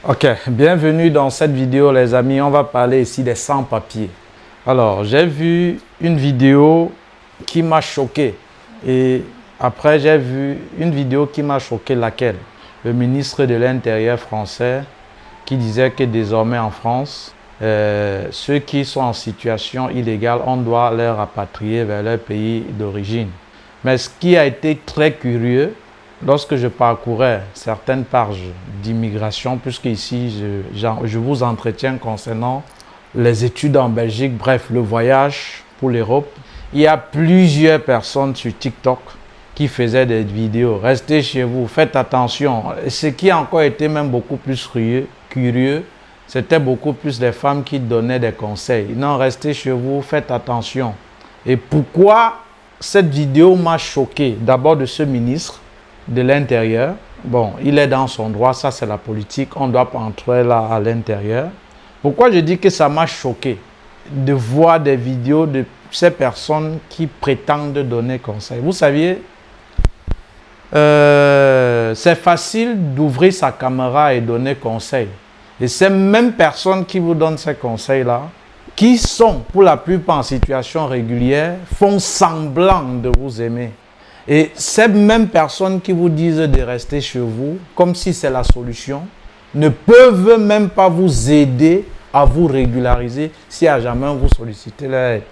Ok, bienvenue dans cette vidéo les amis, on va parler ici des sans-papiers. Alors, j'ai vu une vidéo qui m'a choqué et après j'ai vu une vidéo qui m'a choqué, laquelle? Le ministre de l'Intérieur français qui disait que désormais en France, ceux qui sont en situation illégale, on doit les rapatrier vers leur pays d'origine. Mais ce qui a été très curieux, lorsque je parcourais certaines pages d'immigration, puisque ici je vous entretiens concernant les études en Belgique, bref, le voyage pour l'Europe, il y a plusieurs personnes sur TikTok qui faisaient des vidéos. Restez chez vous, faites attention. Ce qui a encore été même beaucoup plus curieux, c'était beaucoup plus des femmes qui donnaient des conseils. Non, restez chez vous, faites attention. Et pourquoi cette vidéo m'a choqué? D'abord de ce ministre de l'Intérieur. Bon, il est dans son droit, ça c'est la politique, on ne doit pas entrer là à l'intérieur. Pourquoi je dis que ça m'a choqué de voir des vidéos de ces personnes qui prétendent donner conseil? Vous saviez, c'est facile d'ouvrir sa caméra et donner conseil. Et ces mêmes personnes qui vous donnent ces conseils-là, qui sont pour la plupart en situation régulière, font semblant de vous aimer. Et ces mêmes personnes qui vous disent de rester chez vous, comme si c'est la solution, ne peuvent même pas vous aider à vous régulariser si à jamais vous sollicitez leur aide.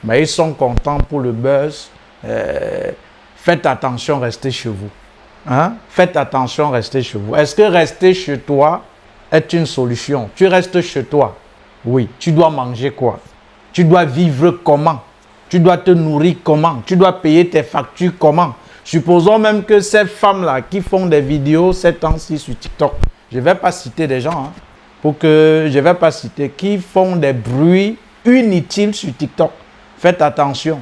Mais ils sont contents pour le buzz. Faites attention, restez chez vous. Hein? Faites attention, restez chez vous. Est-ce que rester chez toi est une solution? Tu restes chez toi. Oui. Tu dois manger quoi? Tu dois vivre comment? Tu dois te nourrir comment? Tu dois payer tes factures comment? Supposons même que ces femmes-là qui font des vidéos ces temps-ci sur TikTok, je ne vais pas citer des gens, hein, qui font des bruits inutiles sur TikTok. Faites attention.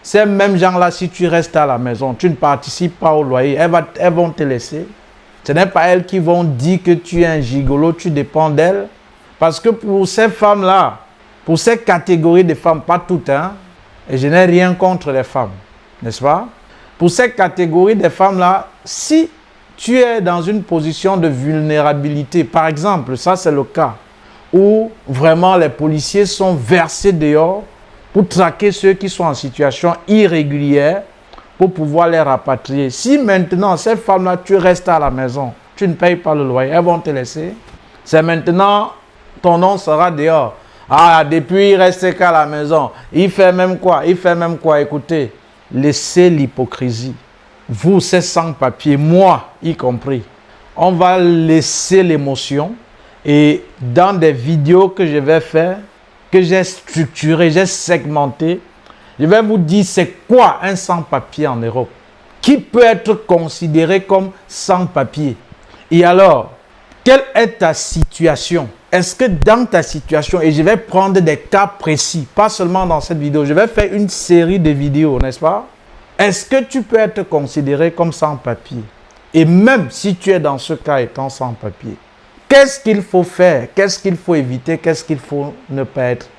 Ces mêmes gens-là, si tu restes à la maison, tu ne participes pas au loyer, elles vont te laisser. Ce n'est pas elles qui vont dire que tu es un gigolo, tu dépends d'elles. Parce que pour ces femmes-là, pour ces catégories de femmes, pas toutes, hein, et je n'ai rien contre les femmes, n'est-ce pas? Pour ces catégories de femmes-là, si tu es dans une position de vulnérabilité, par exemple, ça c'est le cas, où vraiment les policiers sont versés dehors pour traquer ceux qui sont en situation irrégulière, pour pouvoir les rapatrier. Si maintenant, ces femmes-là, tu restes à la maison, tu ne payes pas le loyer, elles vont te laisser. C'est maintenant, ton nom sera dehors. Ah, depuis, il reste qu'à la maison. Il fait même quoi? Écoutez, laissez l'hypocrisie. Vous, c'est sans-papiers, moi y compris. On va laisser l'émotion. Et dans des vidéos que je vais faire, que j'ai structurées, j'ai segmentées, je vais vous dire c'est quoi un sans-papier en Europe. Qui peut être considéré comme sans-papier? Et alors, quelle est ta situation? Est-ce que dans ta situation, et je vais prendre des cas précis, pas seulement dans cette vidéo, je vais faire une série de vidéos, n'est-ce pas? Est-ce que tu peux être considéré comme sans-papier? Et même si tu es dans ce cas étant sans-papier, qu'est-ce qu'il faut faire? Qu'est-ce qu'il faut éviter? Qu'est-ce qu'il faut ne pas être?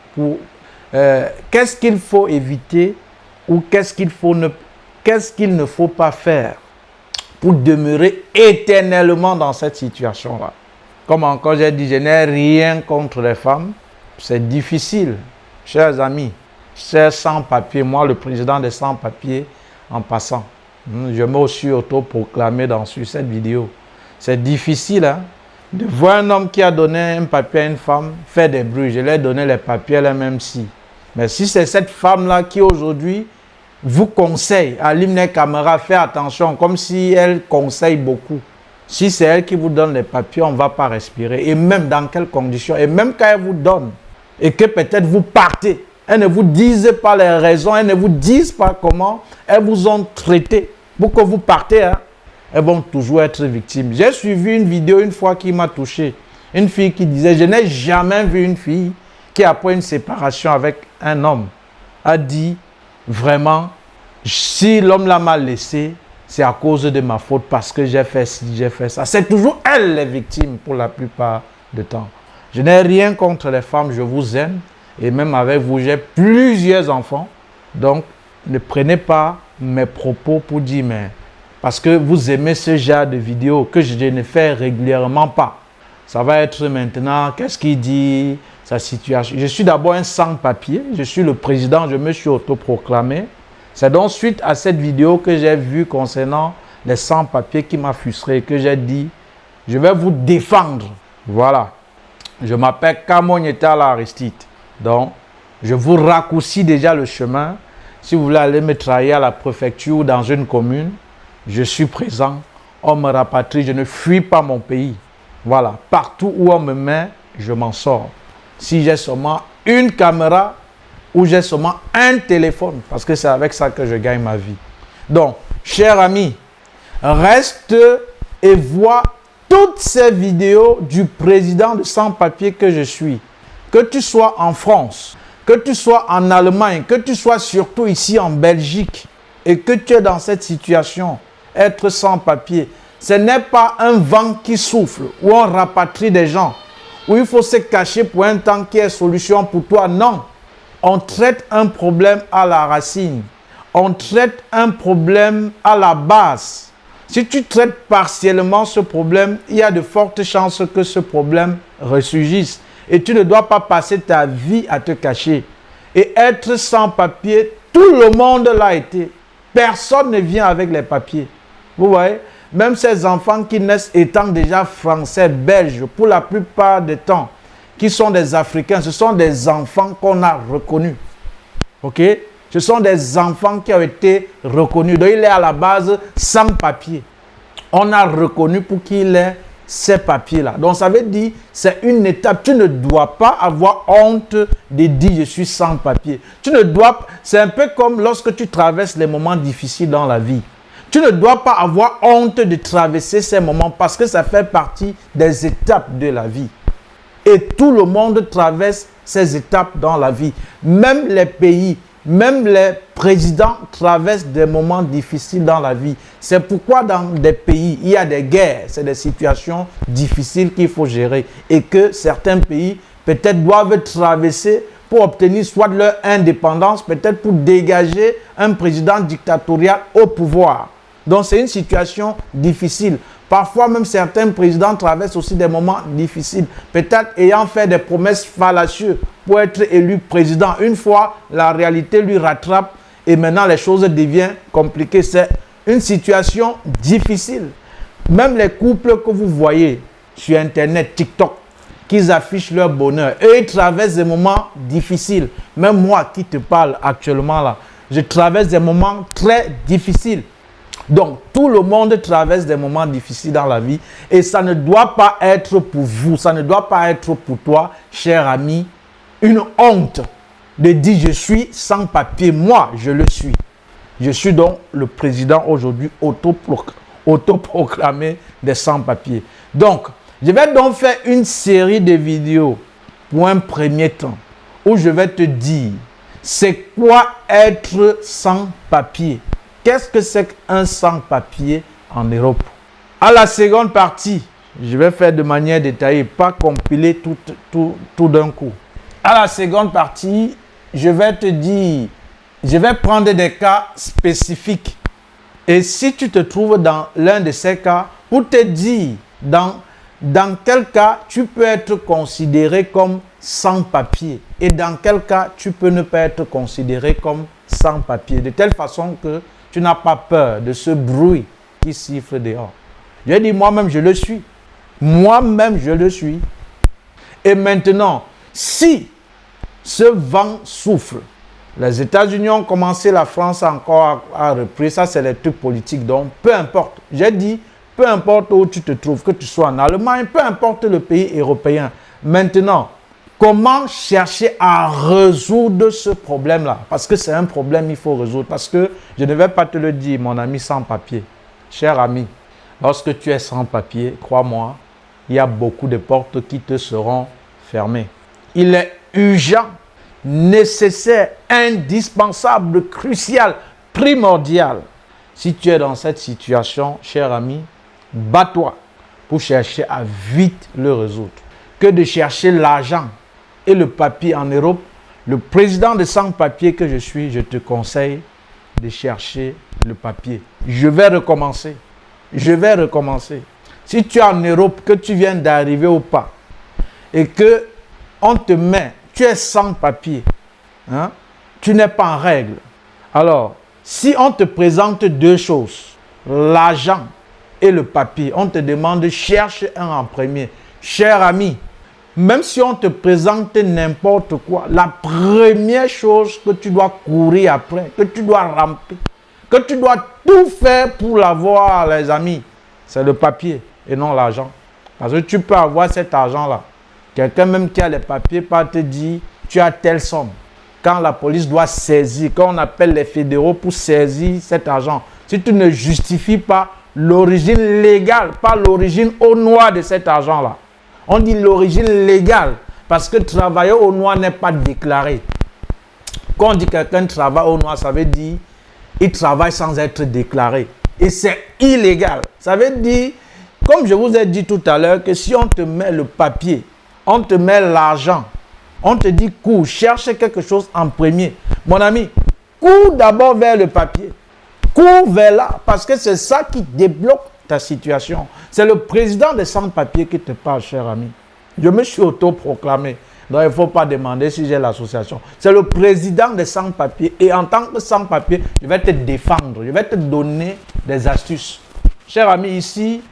Qu'est-ce qu'il faut éviter ou qu'est-ce qu'il ne faut pas faire pour demeurer éternellement dans cette situation-là? Comme encore j'ai dit, je n'ai rien contre les femmes. C'est difficile, chers amis, chers sans-papiers, moi le président des sans-papiers en passant. Je me suis autoproclamé sur cette vidéo. C'est difficile, hein, de voir un homme qui a donné un papier à une femme faire des bruits. Je lui ai donné les papiers, elle-même si. Mais si c'est cette femme-là qui aujourd'hui vous conseille, allume les caméras, faites attention, comme si elle conseille beaucoup. Si c'est elle qui vous donne les papiers, on ne va pas respirer. Et même dans quelles conditions? Et même quand elle vous donne, et que peut-être vous partez, elles ne vous disent pas les raisons, elles ne vous disent pas comment elles vous ont traité pour que vous partez, hein, elles vont toujours être victimes. J'ai suivi une vidéo une fois qui m'a touché. Une fille qui disait, je n'ai jamais vu une fille qui, après une séparation avec un homme, a dit vraiment, si l'homme là m'a laissé, c'est à cause de ma faute parce que j'ai fait ci, j'ai fait ça. C'est toujours elle les victimes pour la plupart du temps. Je n'ai rien contre les femmes, je vous aime. Et même avec vous, j'ai plusieurs enfants. Donc, ne prenez pas mes propos pour dire, mais parce que vous aimez ce genre de vidéos que je ne fais régulièrement pas. Ça va être maintenant, qu'est-ce qu'il dit, sa situation. Je suis d'abord un sans-papier, je suis le président, je me suis autoproclamé. C'est donc suite à cette vidéo que j'ai vue concernant les sans-papiers qui m'a frustré, que j'ai dit, je vais vous défendre. Voilà. Je m'appelle Kamonyeta Aristide. Donc, je vous raccourcis déjà le chemin. Si vous voulez aller me travailler à la préfecture ou dans une commune, je suis présent. On me rapatrie, je ne fuis pas mon pays. Voilà. Partout où on me met, je m'en sors. Si j'ai seulement une caméra ou j'ai seulement un téléphone, parce que c'est avec ça que je gagne ma vie. Donc, chers amis, reste et vois toutes ces vidéos du président de sans-papier que je suis. Que tu sois en France, que tu sois en Allemagne, que tu sois surtout ici en Belgique et que tu es dans cette situation, être sans-papier, ce n'est pas un vent qui souffle où on rapatrie des gens, où il faut se cacher pour un temps qui est solution pour toi. Non, on traite un problème à la racine, on traite un problème à la base. Si tu traites partiellement ce problème, il y a de fortes chances que ce problème ressurgisse. Et tu ne dois pas passer ta vie à te cacher. Et être sans papier, tout le monde l'a été. Personne ne vient avec les papiers. Vous voyez? Même ces enfants qui naissent étant déjà français, belges, pour la plupart du temps, qui sont des Africains, ce sont des enfants qu'on a reconnus. Ok? Ce sont des enfants qui ont été reconnus. Donc, il est à la base sans papier. On a reconnu pour qu'il ait ces papiers-là. Donc, ça veut dire, c'est une étape. Tu ne dois pas avoir honte de dire je suis sans papier. Tu ne dois, c'est un peu comme lorsque tu traverses les moments difficiles dans la vie. Tu ne dois pas avoir honte de traverser ces moments parce que ça fait partie des étapes de la vie. Et tout le monde traverse ces étapes dans la vie. Même les pays, même les présidents traversent des moments difficiles dans la vie. C'est pourquoi dans des pays, il y a des guerres. C'est des situations difficiles qu'il faut gérer. Et que certains pays, peut-être, doivent traverser pour obtenir soit leur indépendance, peut-être pour dégager un président dictatorial au pouvoir. Donc, c'est une situation difficile. Parfois, même certains présidents traversent aussi des moments difficiles. Peut-être ayant fait des promesses fallacieuses pour être élu président. Une fois, la réalité lui rattrape et maintenant les choses deviennent compliquées. C'est une situation difficile. Même les couples que vous voyez sur Internet, TikTok, qui affichent leur bonheur, eux, ils traversent des moments difficiles. Même moi qui te parle actuellement là, je traverse des moments très difficiles. Donc, tout le monde traverse des moments difficiles dans la vie et ça ne doit pas être pour vous, ça ne doit pas être pour toi, cher ami, une honte de dire je suis sans papier. Moi, je le suis. Je suis donc le président aujourd'hui autoproclamé des sans-papiers. Donc, je vais donc faire une série de vidéos pour un premier temps où je vais te dire c'est quoi être sans papier. Qu'est-ce que c'est qu'un sans-papier en Europe? À la seconde partie, je vais faire de manière détaillée, pas compiler tout d'un coup. À la seconde partie, je vais te dire, je vais prendre des cas spécifiques. Et si tu te trouves dans l'un de ces cas, pour te dire dans quel cas tu peux être considéré comme sans-papier et dans quel cas tu peux ne pas être considéré comme sans-papier. De telle façon que tu n'as pas peur de ce bruit qui siffle dehors. Je dis moi-même, je le suis. Moi-même, je le suis. Et maintenant, si ce vent souffle, les États-Unis ont commencé, la France encore a repris. Ça, c'est les trucs politiques. Donc, peu importe. J'ai dit, peu importe où tu te trouves, que tu sois en Allemagne, peu importe le pays européen. Maintenant, comment chercher à résoudre ce problème-là? Parce que c'est un problème qu'il faut résoudre. Parce que je ne vais pas te le dire, mon ami sans papier. Cher ami, lorsque tu es sans papier, crois-moi, il y a beaucoup de portes qui te seront fermées. Il est urgent, nécessaire, indispensable, crucial, primordial. Si tu es dans cette situation, cher ami, bats-toi pour chercher à vite le résoudre. Que de chercher l'argent et le papier en Europe, le président de sans-papier que je suis, je te conseille de chercher le papier. Je vais recommencer. Si tu es en Europe, que tu viens d'arriver ou pas, et que on te met, tu es sans papier, hein, tu n'es pas en règle. Alors, si on te présente deux choses, l'argent et le papier, on te demande cherche un en premier. Cher ami, même si on te présente n'importe quoi, la première chose que tu dois courir après, que tu dois ramper, que tu dois tout faire pour l'avoir, les amis, c'est le papier et non l'argent. Parce que tu peux avoir cet argent-là. Quelqu'un même qui a les papiers pas te dire tu as telle somme. Quand la police doit saisir, quand on appelle les fédéraux pour saisir cet argent, si tu ne justifies pas l'origine légale, pas l'origine au noir de cet argent-là. On dit l'origine légale parce que travailler au noir n'est pas déclaré. Quand on dit quelqu'un travaille au noir, ça veut dire il travaille sans être déclaré. Et c'est illégal. Ça veut dire, comme je vous ai dit tout à l'heure, que si on te met le papier, on te met l'argent, on te dit cours, cherche quelque chose en premier. Mon ami, cours d'abord vers le papier. Cours vers là, parce que c'est ça qui débloque ta situation. C'est le président des sans-papiers qui te parle, cher ami. Je me suis autoproclamé. Donc, il ne faut pas demander si j'ai l'association. C'est le président des sans-papiers. Et en tant que sans-papier, je vais te défendre. Je vais te donner des astuces. Cher ami, ici,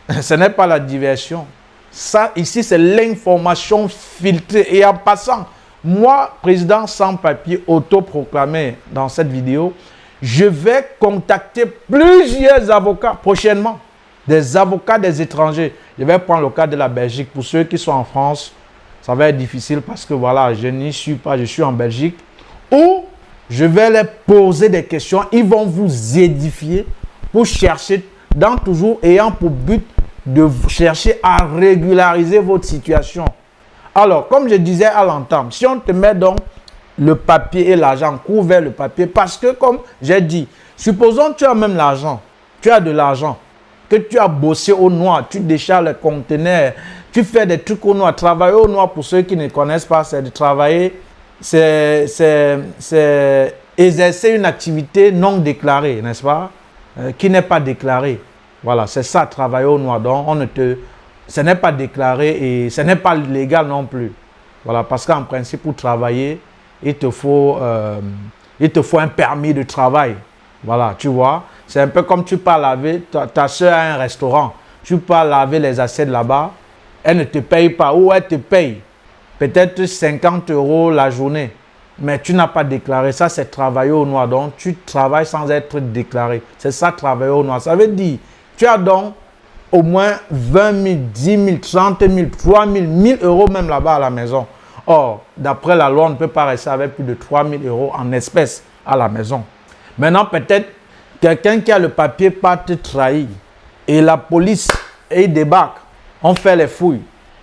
ce n'est pas la diversion. Ça, ici, c'est l'information filtrée. Et en passant, moi, président sans-papier autoproclamé dans cette vidéo, je vais contacter plusieurs avocats prochainement. Des avocats des étrangers. Je vais prendre le cas de la Belgique. Pour ceux qui sont en France, ça va être difficile parce que voilà, je n'y suis pas, je suis en Belgique. Ou je vais les poser des questions. Ils vont vous édifier pour chercher, toujours ayant pour but de chercher à régulariser votre situation. Alors, comme je disais à l'entame, si on te met donc le papier et l'argent, cours vers le papier, parce que comme j'ai dit, supposons que tu as même l'argent, tu as de l'argent, que tu as bossé au noir, tu décharges les conteneurs, tu fais des trucs au noir. Travailler au noir, pour ceux qui ne connaissent pas, c'est de travailler, c'est exercer une activité non déclarée, n'est-ce pas? Qui n'est pas déclarée. Voilà, c'est ça, travailler au noir. Donc, ce n'est pas déclaré et ce n'est pas légal non plus. Voilà, parce qu'en principe, pour travailler, il te faut un permis de travail. Voilà, tu vois. C'est un peu comme tu pars laver, ta soeur a un restaurant. Tu pars laver les assiettes là-bas. Elle ne te paye pas ou elle te paye peut-être 50 € la journée. Mais tu n'as pas déclaré. Ça, c'est travailler au noir. Donc, tu travailles sans être déclaré. C'est ça, travailler au noir. Ça veut dire, tu as donc au moins 20 000, 10 000, 30 000, 3 000, 1 000 € même là-bas à la maison. Or, d'après la loi, on ne peut pas rester avec plus de 3 000 € en espèces à la maison. Maintenant, peut-être, quelqu'un qui a le papier part te trahir. Et la police, il débarque. On fait les fouilles.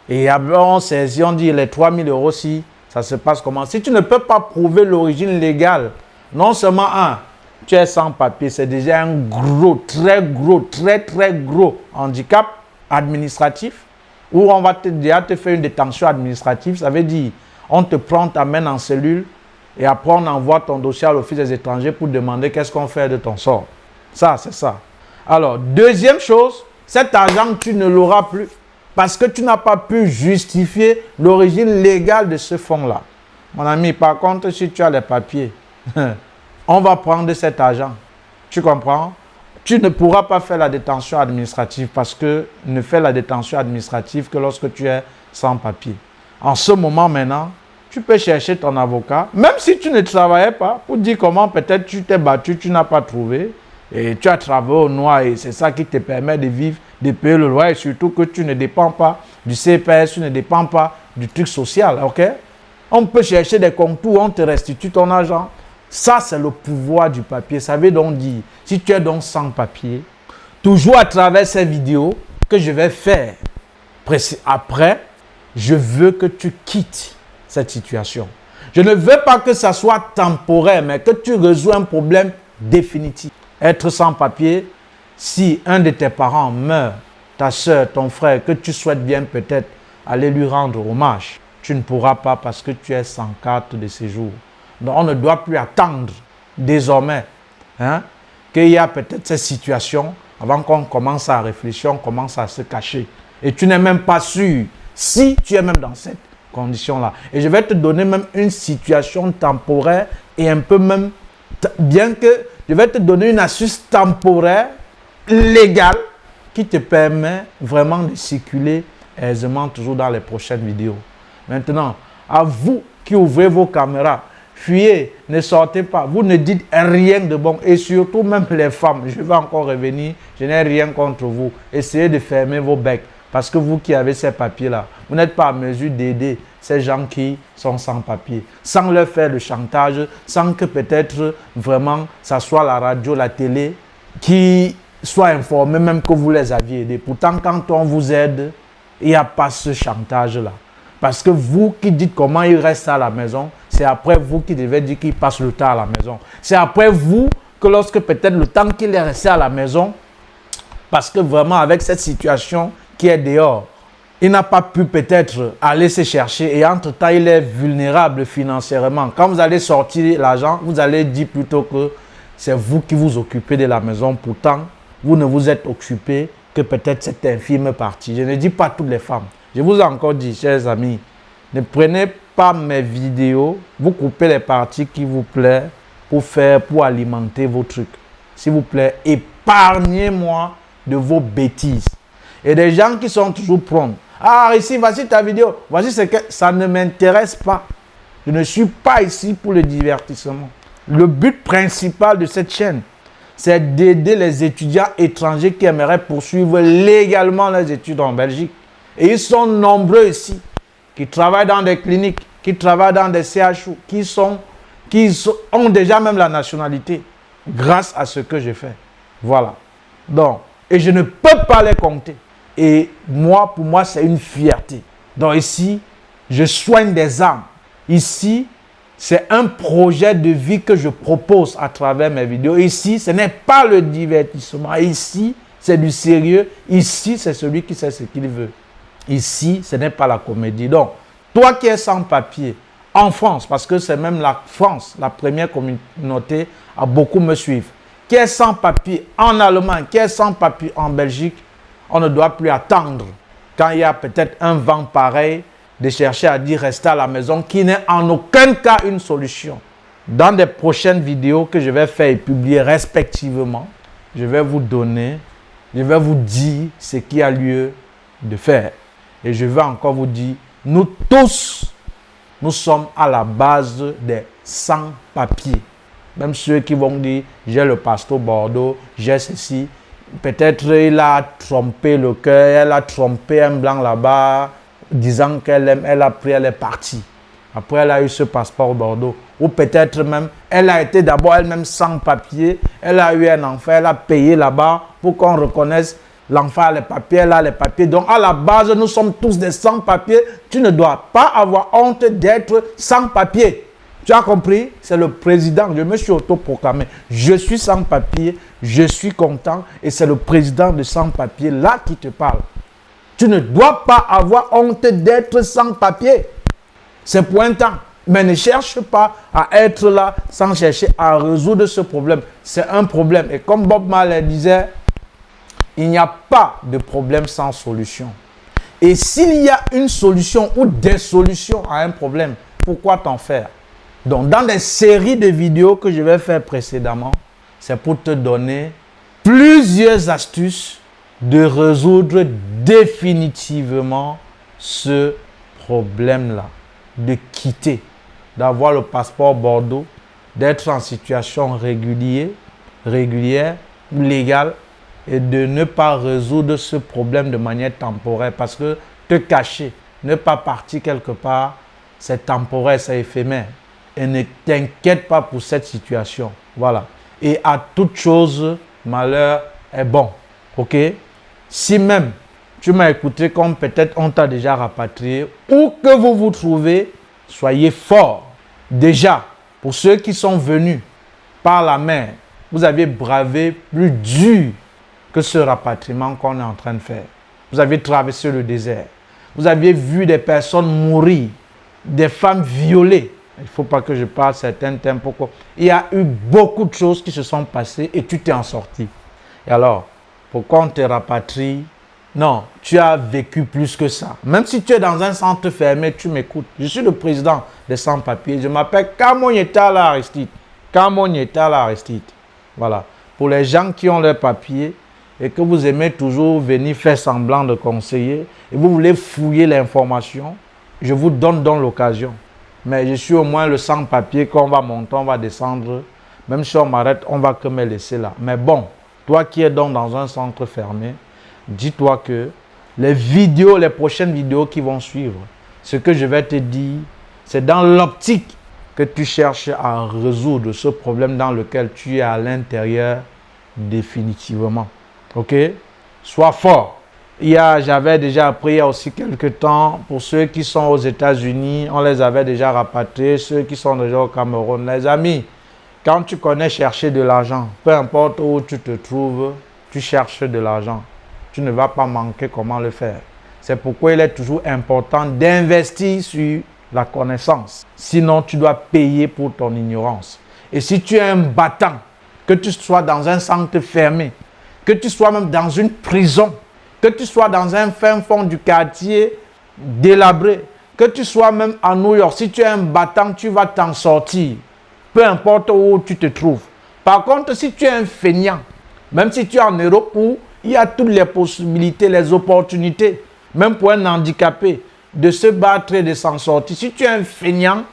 Et après, on saisit, on dit les 3 000 € si ça se passe comment. Si tu ne peux pas prouver l'origine légale, non seulement tu es sans papier, c'est déjà un gros, très gros handicap administratif. Où on va déjà te faire une détention administrative. Ça veut dire, on te prend, t'amène en cellule et après on envoie ton dossier à l'Office des étrangers pour demander qu'est-ce qu'on fait de ton sort. Ça, c'est ça. Alors, deuxième chose, cet argent, tu ne l'auras plus parce que tu n'as pas pu justifier l'origine légale de ce fonds-là. Mon ami, par contre, si tu as les papiers, on va prendre cet argent. Tu comprends? Tu ne pourras pas faire la détention administrative parce que ne fais la détention administrative que lorsque tu es sans papier. En ce moment maintenant, tu peux chercher ton avocat, même si tu ne travaillais pas, pour dire comment peut-être tu t'es battu, tu n'as pas trouvé, et tu as travaillé au noir et c'est ça qui te permet de vivre, de payer le loyer et surtout que tu ne dépends pas du CPS, tu ne dépends pas du truc social, ok? On peut chercher des contours, on te restitue ton argent. Ça, c'est le pouvoir du papier. Ça veut donc dire, si tu es donc sans papier, toujours à travers ces vidéos que je vais faire, après, je veux que tu quittes cette situation. Je ne veux pas que ça soit temporaire, mais que tu résous un problème définitif. Être sans papier, si un de tes parents meurt, ta soeur, ton frère, que tu souhaites bien peut-être aller lui rendre hommage, tu ne pourras pas parce que tu es sans carte de séjour. Donc, on ne doit plus attendre désormais qu'il y a peut-être cette situation avant qu'on commence à réfléchir, on commence à se cacher. Et tu n'es même pas sûr si tu es même dans cette condition-là. Et je vais te donner même une situation temporaire et un peu même, bien que je vais te donner une astuce temporaire, légale, qui te permet vraiment de circuler aisément toujours dans les prochaines vidéos. Maintenant, à vous qui ouvrez vos caméras, fuyez, ne sortez pas, vous ne dites rien de bon. Et surtout même les femmes, je vais encore revenir, je n'ai rien contre vous. Essayez de fermer vos becs. Parce que vous qui avez ces papiers-là, vous n'êtes pas à mesure d'aider ces gens qui sont sans papier, sans leur faire le chantage, sans que peut-être vraiment ça soit la radio, la télé qui soit informée même que vous les aviez aidés. Pourtant, quand on vous aide, il n'y a pas ce chantage-là. Parce que vous qui dites comment il reste à la maison, c'est après vous qui devez dire qu'il passe le temps à la maison. C'est après vous que lorsque peut-être le temps qu'il est resté à la maison, parce que vraiment avec cette situation qui est dehors, il n'a pas pu peut-être aller se chercher et entre-temps, il est vulnérable financièrement. Quand vous allez sortir l'argent, vous allez dire plutôt que c'est vous qui vous occupez de la maison. Pourtant, vous ne vous êtes occupé que peut-être cette infime partie. Je ne dis pas toutes les femmes. Je vous ai encore dit, chers amis, ne prenez pas mes vidéos, vous coupez les parties qui vous plaisent pour alimenter vos trucs. S'il vous plaît, épargnez-moi de vos bêtises. Et des gens qui sont toujours prompts. Ah, ici, voici ta vidéo. Voici ce que ça ne m'intéresse pas. Je ne suis pas ici pour le divertissement. Le but principal de cette chaîne, c'est d'aider les étudiants étrangers qui aimeraient poursuivre légalement leurs études en Belgique. Et ils sont nombreux ici, qui travaillent dans des cliniques, qui travaillent dans des CHU, qui ont déjà même la nationalité, grâce à ce que j'ai fait. Voilà. Donc, et je ne peux pas les compter. Et moi, pour moi, c'est une fierté. Donc ici, je soigne des âmes. Ici, c'est un projet de vie que je propose à travers mes vidéos. Ici, ce n'est pas le divertissement. Ici, c'est du sérieux. Ici, c'est celui qui sait ce qu'il veut. Ici, ce n'est pas la comédie. Donc, toi qui es sans papier, en France, parce que c'est même la France, la première communauté à beaucoup me suivre, qui est sans papier en Allemagne, qui est sans papier en Belgique, on ne doit plus attendre quand il y a peut-être un vent pareil de chercher à dire rester à la maison qui n'est en aucun cas une solution. Dans des prochaines vidéos que je vais faire et publier respectivement, je vais vous donner, je vais vous dire ce qu'il y a lieu de faire. Et je vais encore vous dire, nous tous, nous sommes à la base des sans-papiers. Même ceux qui vont dire, j'ai le pasteur Bordeaux, j'ai ceci. Peut-être il a trompé le cœur, elle a trompé un blanc là-bas, disant qu'elle aime, elle a pris, elle est partie. Après, elle a eu ce passeport Bordeaux. Ou peut-être même, elle a été d'abord elle-même sans papier, elle a eu un enfant, elle a payé là-bas pour qu'on reconnaisse l'enfant a les papiers, elle a les papiers. Donc, à la base, nous sommes tous des sans-papiers. Tu ne dois pas avoir honte d'être sans-papier. Tu as compris? C'est le président. Je me suis autoproclamé. Je suis sans papier, je suis content et c'est le président de sans papier là qui te parle. Tu ne dois pas avoir honte d'être sans papier. C'est pour un temps. Mais ne cherche pas à être là sans chercher à résoudre ce problème. C'est un problème. Et comme Bob Marley disait, il n'y a pas de problème sans solution. Et s'il y a une solution ou des solutions à un problème, pourquoi t'en faire? Donc, dans des séries de vidéos que je vais faire précédemment, c'est pour te donner plusieurs astuces de résoudre définitivement ce problème-là. De quitter, d'avoir le passeport Bordeaux, d'être en situation régulière, légale, et de ne pas résoudre ce problème de manière temporaire. Parce que te cacher, ne pas partir quelque part, c'est temporaire, c'est éphémère. Et ne t'inquiète pas pour cette situation. Voilà. Et à toute chose, malheur est bon. Ok? Si même tu m'as écouté comme peut-être on t'a déjà rapatrié, où que vous vous trouvez, soyez forts. Déjà, pour ceux qui sont venus par la mer, vous avez bravé plus dur que ce rapatriement qu'on est en train de faire. Vous avez traversé le désert. Vous avez vu des personnes mourir, des femmes violées. Il ne faut pas que je parle certains thèmes. Pourquoi? Il y a eu beaucoup de choses qui se sont passées et tu t'es en sorti. Et alors, pourquoi on te rapatrie? Non, tu as vécu plus que ça. Même si tu es dans un centre fermé, tu m'écoutes. Je suis le président des sans-papiers. Je m'appelle Kamonyetala Aristide. Kamonyetala Aristide. Voilà. Pour les gens qui ont leurs papiers et que vous aimez toujours venir faire semblant de conseiller et vous voulez fouiller l'information, je vous donne donc l'occasion. Mais je suis au moins le sans-papier qu'on va monter, on va descendre. Même si on m'arrête, on va que me laisser là. Mais bon, toi qui es donc dans un centre fermé, dis-toi que les prochaines vidéos qui vont suivre, ce que je vais te dire, c'est dans l'optique que tu cherches à résoudre ce problème dans lequel tu es à l'intérieur définitivement. Ok? Sois fort. J'avais déjà appris il y a aussi quelques temps, pour ceux qui sont aux États-Unis, on les avait déjà rapatriés, ceux qui sont déjà au Cameroun. Les amis, quand tu connais chercher de l'argent, peu importe où tu te trouves, tu cherches de l'argent. Tu ne vas pas manquer comment le faire. C'est pourquoi il est toujours important d'investir sur la connaissance. Sinon, tu dois payer pour ton ignorance. Et si tu es un battant, que tu sois dans un centre fermé, que tu sois même dans une prison, que tu sois dans un fin fond du quartier délabré, que tu sois même à New York, si tu es un battant, tu vas t'en sortir. Peu importe où tu te trouves. Par contre, si tu es un feignant, même si tu es en Europe où il y a toutes les possibilités, les opportunités, même pour un handicapé, de se battre et de s'en sortir. Si tu es un feignant,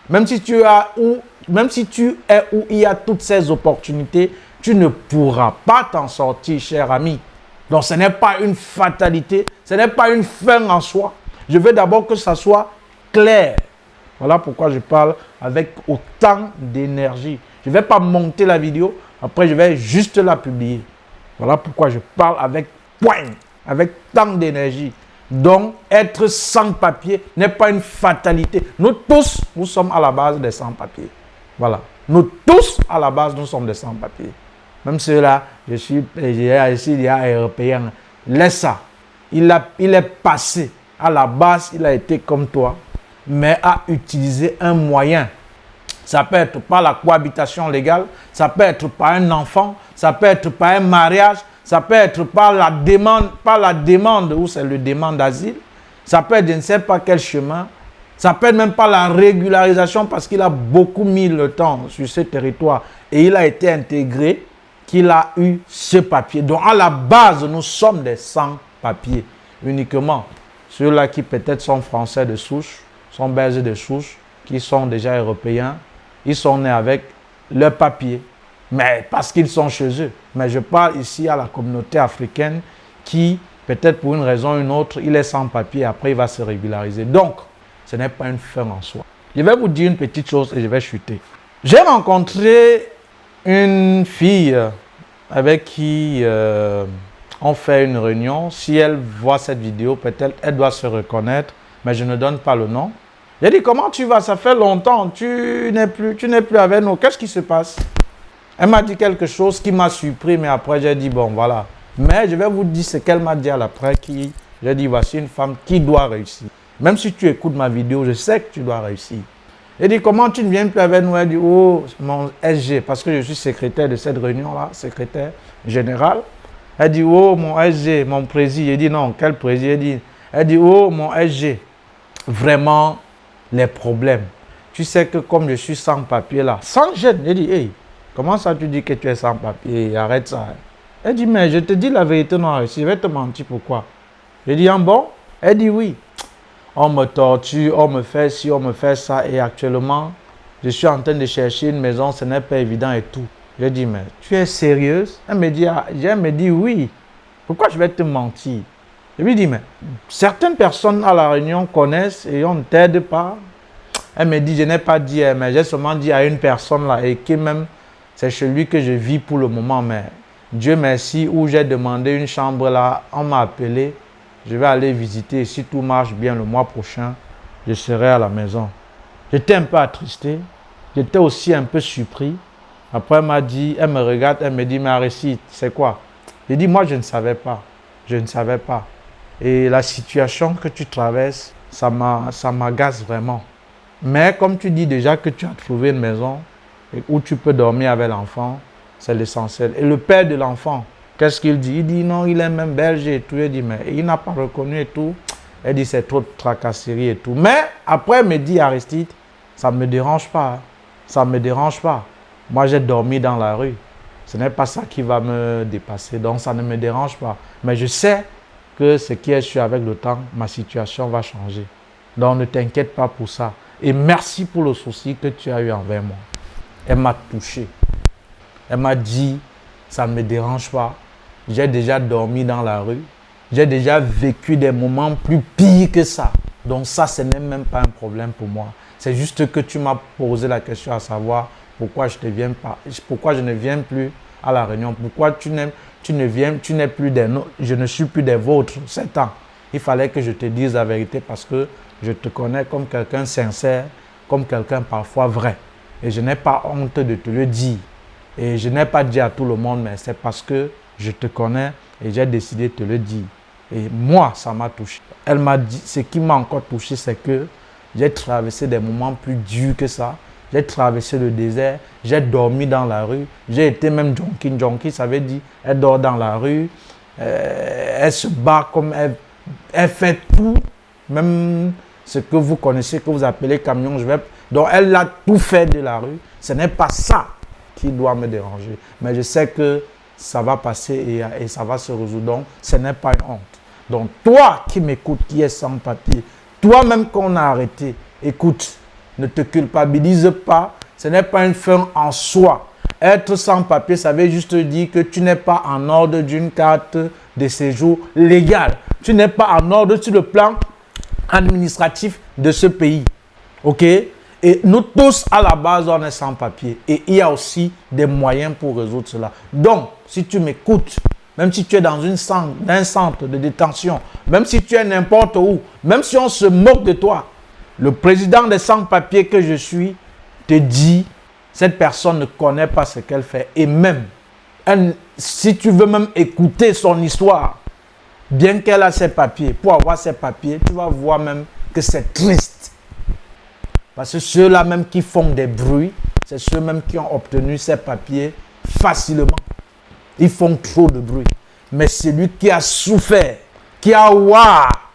même si tu es où il y a toutes ces opportunités, tu ne pourras pas t'en sortir, cher ami. Donc ce n'est pas une fatalité, ce n'est pas une fin en soi. Je veux d'abord que ça soit clair. Voilà pourquoi je parle avec autant d'énergie. Je ne vais pas monter la vidéo, après je vais juste la publier. Voilà pourquoi je parle avec poigne, avec tant d'énergie. Donc, être sans papier n'est pas une fatalité. Nous tous, nous sommes à la base des sans-papiers. Voilà. Nous tous, à la base, nous sommes des sans-papiers. Même ceux-là, il y a européen. Laisse ça. Il est passé. À la base, il a été comme toi, mais a utilisé un moyen. Ça peut être par la cohabitation légale, ça peut être par un enfant, ça peut être par un mariage, ça peut être par la demande où c'est le demande d'asile, ça peut être je ne sais pas quel chemin, ça peut être même par la régularisation parce qu'il a beaucoup mis le temps sur ce territoire et il a été intégré, qu'il a eu ce papier. Donc à la base, nous sommes des sans-papiers uniquement. Ceux-là qui peut-être sont français de souche, sont belges de souche, qui sont déjà européens, ils sont nés avec leur papier, mais parce qu'ils sont chez eux. Mais je parle ici à la communauté africaine qui, peut-être pour une raison ou une autre, il est sans papier, après il va se régulariser. Donc, ce n'est pas une fin en soi. Je vais vous dire une petite chose et je vais chuter. J'ai rencontré une fille avec qui on fait une réunion. Si elle voit cette vidéo, peut-être elle doit se reconnaître, mais je ne donne pas le nom. J'ai dit, comment tu vas? Ça fait longtemps, tu n'es plus avec nous. Qu'est-ce qui se passe? Elle m'a dit quelque chose qui m'a surpris, mais après j'ai dit, bon voilà. Mais je vais vous dire ce qu'elle m'a dit à l'après. J'ai dit, voici une femme qui doit réussir. Même si tu écoutes ma vidéo, je sais que tu dois réussir. J'ai dit, comment tu ne viens plus avec nous? Elle dit, oh, mon SG, parce que je suis secrétaire de cette réunion-là, secrétaire général. Elle dit, oh, mon SG, mon président. J'ai dit, non, quel président? Elle dit, oh, mon SG, vraiment, les problèmes. Tu sais que comme je suis sans papier là, sans gêne, j'ai dit, hey, comment ça tu dis que tu es sans papier? Arrête ça. Elle dit, mais je te dis la vérité, non, je vais te mentir, pourquoi? J'ai dit, ah bon? Elle dit, oui. On me torture, on me fait ci, on me fait ça, et actuellement, je suis en train de chercher une maison, ce n'est pas évident et tout. J'ai dit, mais tu es sérieuse? Elle me dit, oui. Pourquoi je vais te mentir? Je lui dis, mais certaines personnes à la réunion connaissent et on ne t'aide pas. Elle me dit, je n'ai pas dit, mais j'ai seulement dit à une personne là et qui même, c'est chez lui que je vis pour le moment. Mais Dieu merci, où j'ai demandé une chambre là, on m'a appelé. Je vais aller visiter. Si tout marche bien le mois prochain, je serai à la maison. J'étais un peu attristé. J'étais aussi un peu surpris. Après, elle me regarde, elle me dit, mais Aristide, c'est quoi? J'ai dit, moi, je ne savais pas. Je ne savais pas. Et la situation que tu traverses, ça m'agace vraiment. Mais comme tu dis déjà que tu as trouvé une maison où tu peux dormir avec l'enfant, c'est l'essentiel. Et le père de l'enfant, Qu'est-ce qu'il dit? Il dit non, il est même belge et tout. Il dit mais il n'a pas reconnu et tout. Elle dit c'est trop de tracasserie et tout. Mais après, elle me dit Aristide, ça ne me dérange pas. Ça ne me dérange pas. Moi, j'ai dormi dans la rue. Ce n'est pas ça qui va me dépasser. Donc, ça ne me dérange pas. Mais je sais que ce qui est sûr avec le temps, ma situation va changer. Donc, ne t'inquiète pas pour ça. Et merci pour le souci que tu as eu envers moi. Elle m'a touché. Elle m'a dit, ça ne me dérange pas. J'ai déjà dormi dans la rue. J'ai déjà vécu des moments plus pires que ça. Donc ça, ce n'est même pas un problème pour moi. C'est juste que tu m'as posé la question à savoir pourquoi je ne viens plus à la réunion. Pourquoi je ne suis plus des vôtres. C'est temps. Il fallait que je te dise la vérité parce que je te connais comme quelqu'un sincère, comme quelqu'un parfois vrai. Et je n'ai pas honte de te le dire. Et je n'ai pas dit à tout le monde, mais c'est parce que je te connais et j'ai décidé de te le dire. Et moi, ça m'a touché. Elle m'a dit, ce qui m'a encore touché, c'est que j'ai traversé des moments plus durs que ça. J'ai traversé le désert, j'ai dormi dans la rue. J'ai été même junkie. Junkie, ça veut dire, elle dort dans la rue, elle se bat comme elle fait tout, même ce que vous connaissez, que vous appelez camion. Donc, elle a tout fait de la rue. Ce n'est pas ça qui doit me déranger. Mais je sais que ça va passer et ça va se résoudre. Donc, ce n'est pas une honte. Donc, toi qui m'écoutes, qui es sans papier, toi-même qu'on a arrêté, écoute, ne te culpabilise pas. Ce n'est pas une fin en soi. Être sans papier, ça veut juste dire que tu n'es pas en ordre d'une carte de séjour légale. Tu n'es pas en ordre sur le plan administratif de ce pays. OK? Et nous tous, à la base, on est sans papier. Et il y a aussi des moyens pour résoudre cela. Donc, si tu m'écoutes, même si tu es dans un centre de détention, même si tu es n'importe où, même si on se moque de toi, le président des sans-papiers que je suis te dit, cette personne ne connaît pas ce qu'elle fait. Et même, si tu veux même écouter son histoire, bien qu'elle a ses papiers, pour avoir ses papiers, tu vas voir même que c'est triste. Parce que ceux-là même qui font des bruits, c'est ceux-mêmes qui ont obtenu ces papiers facilement. Ils font trop de bruit. Mais celui qui a souffert, qui a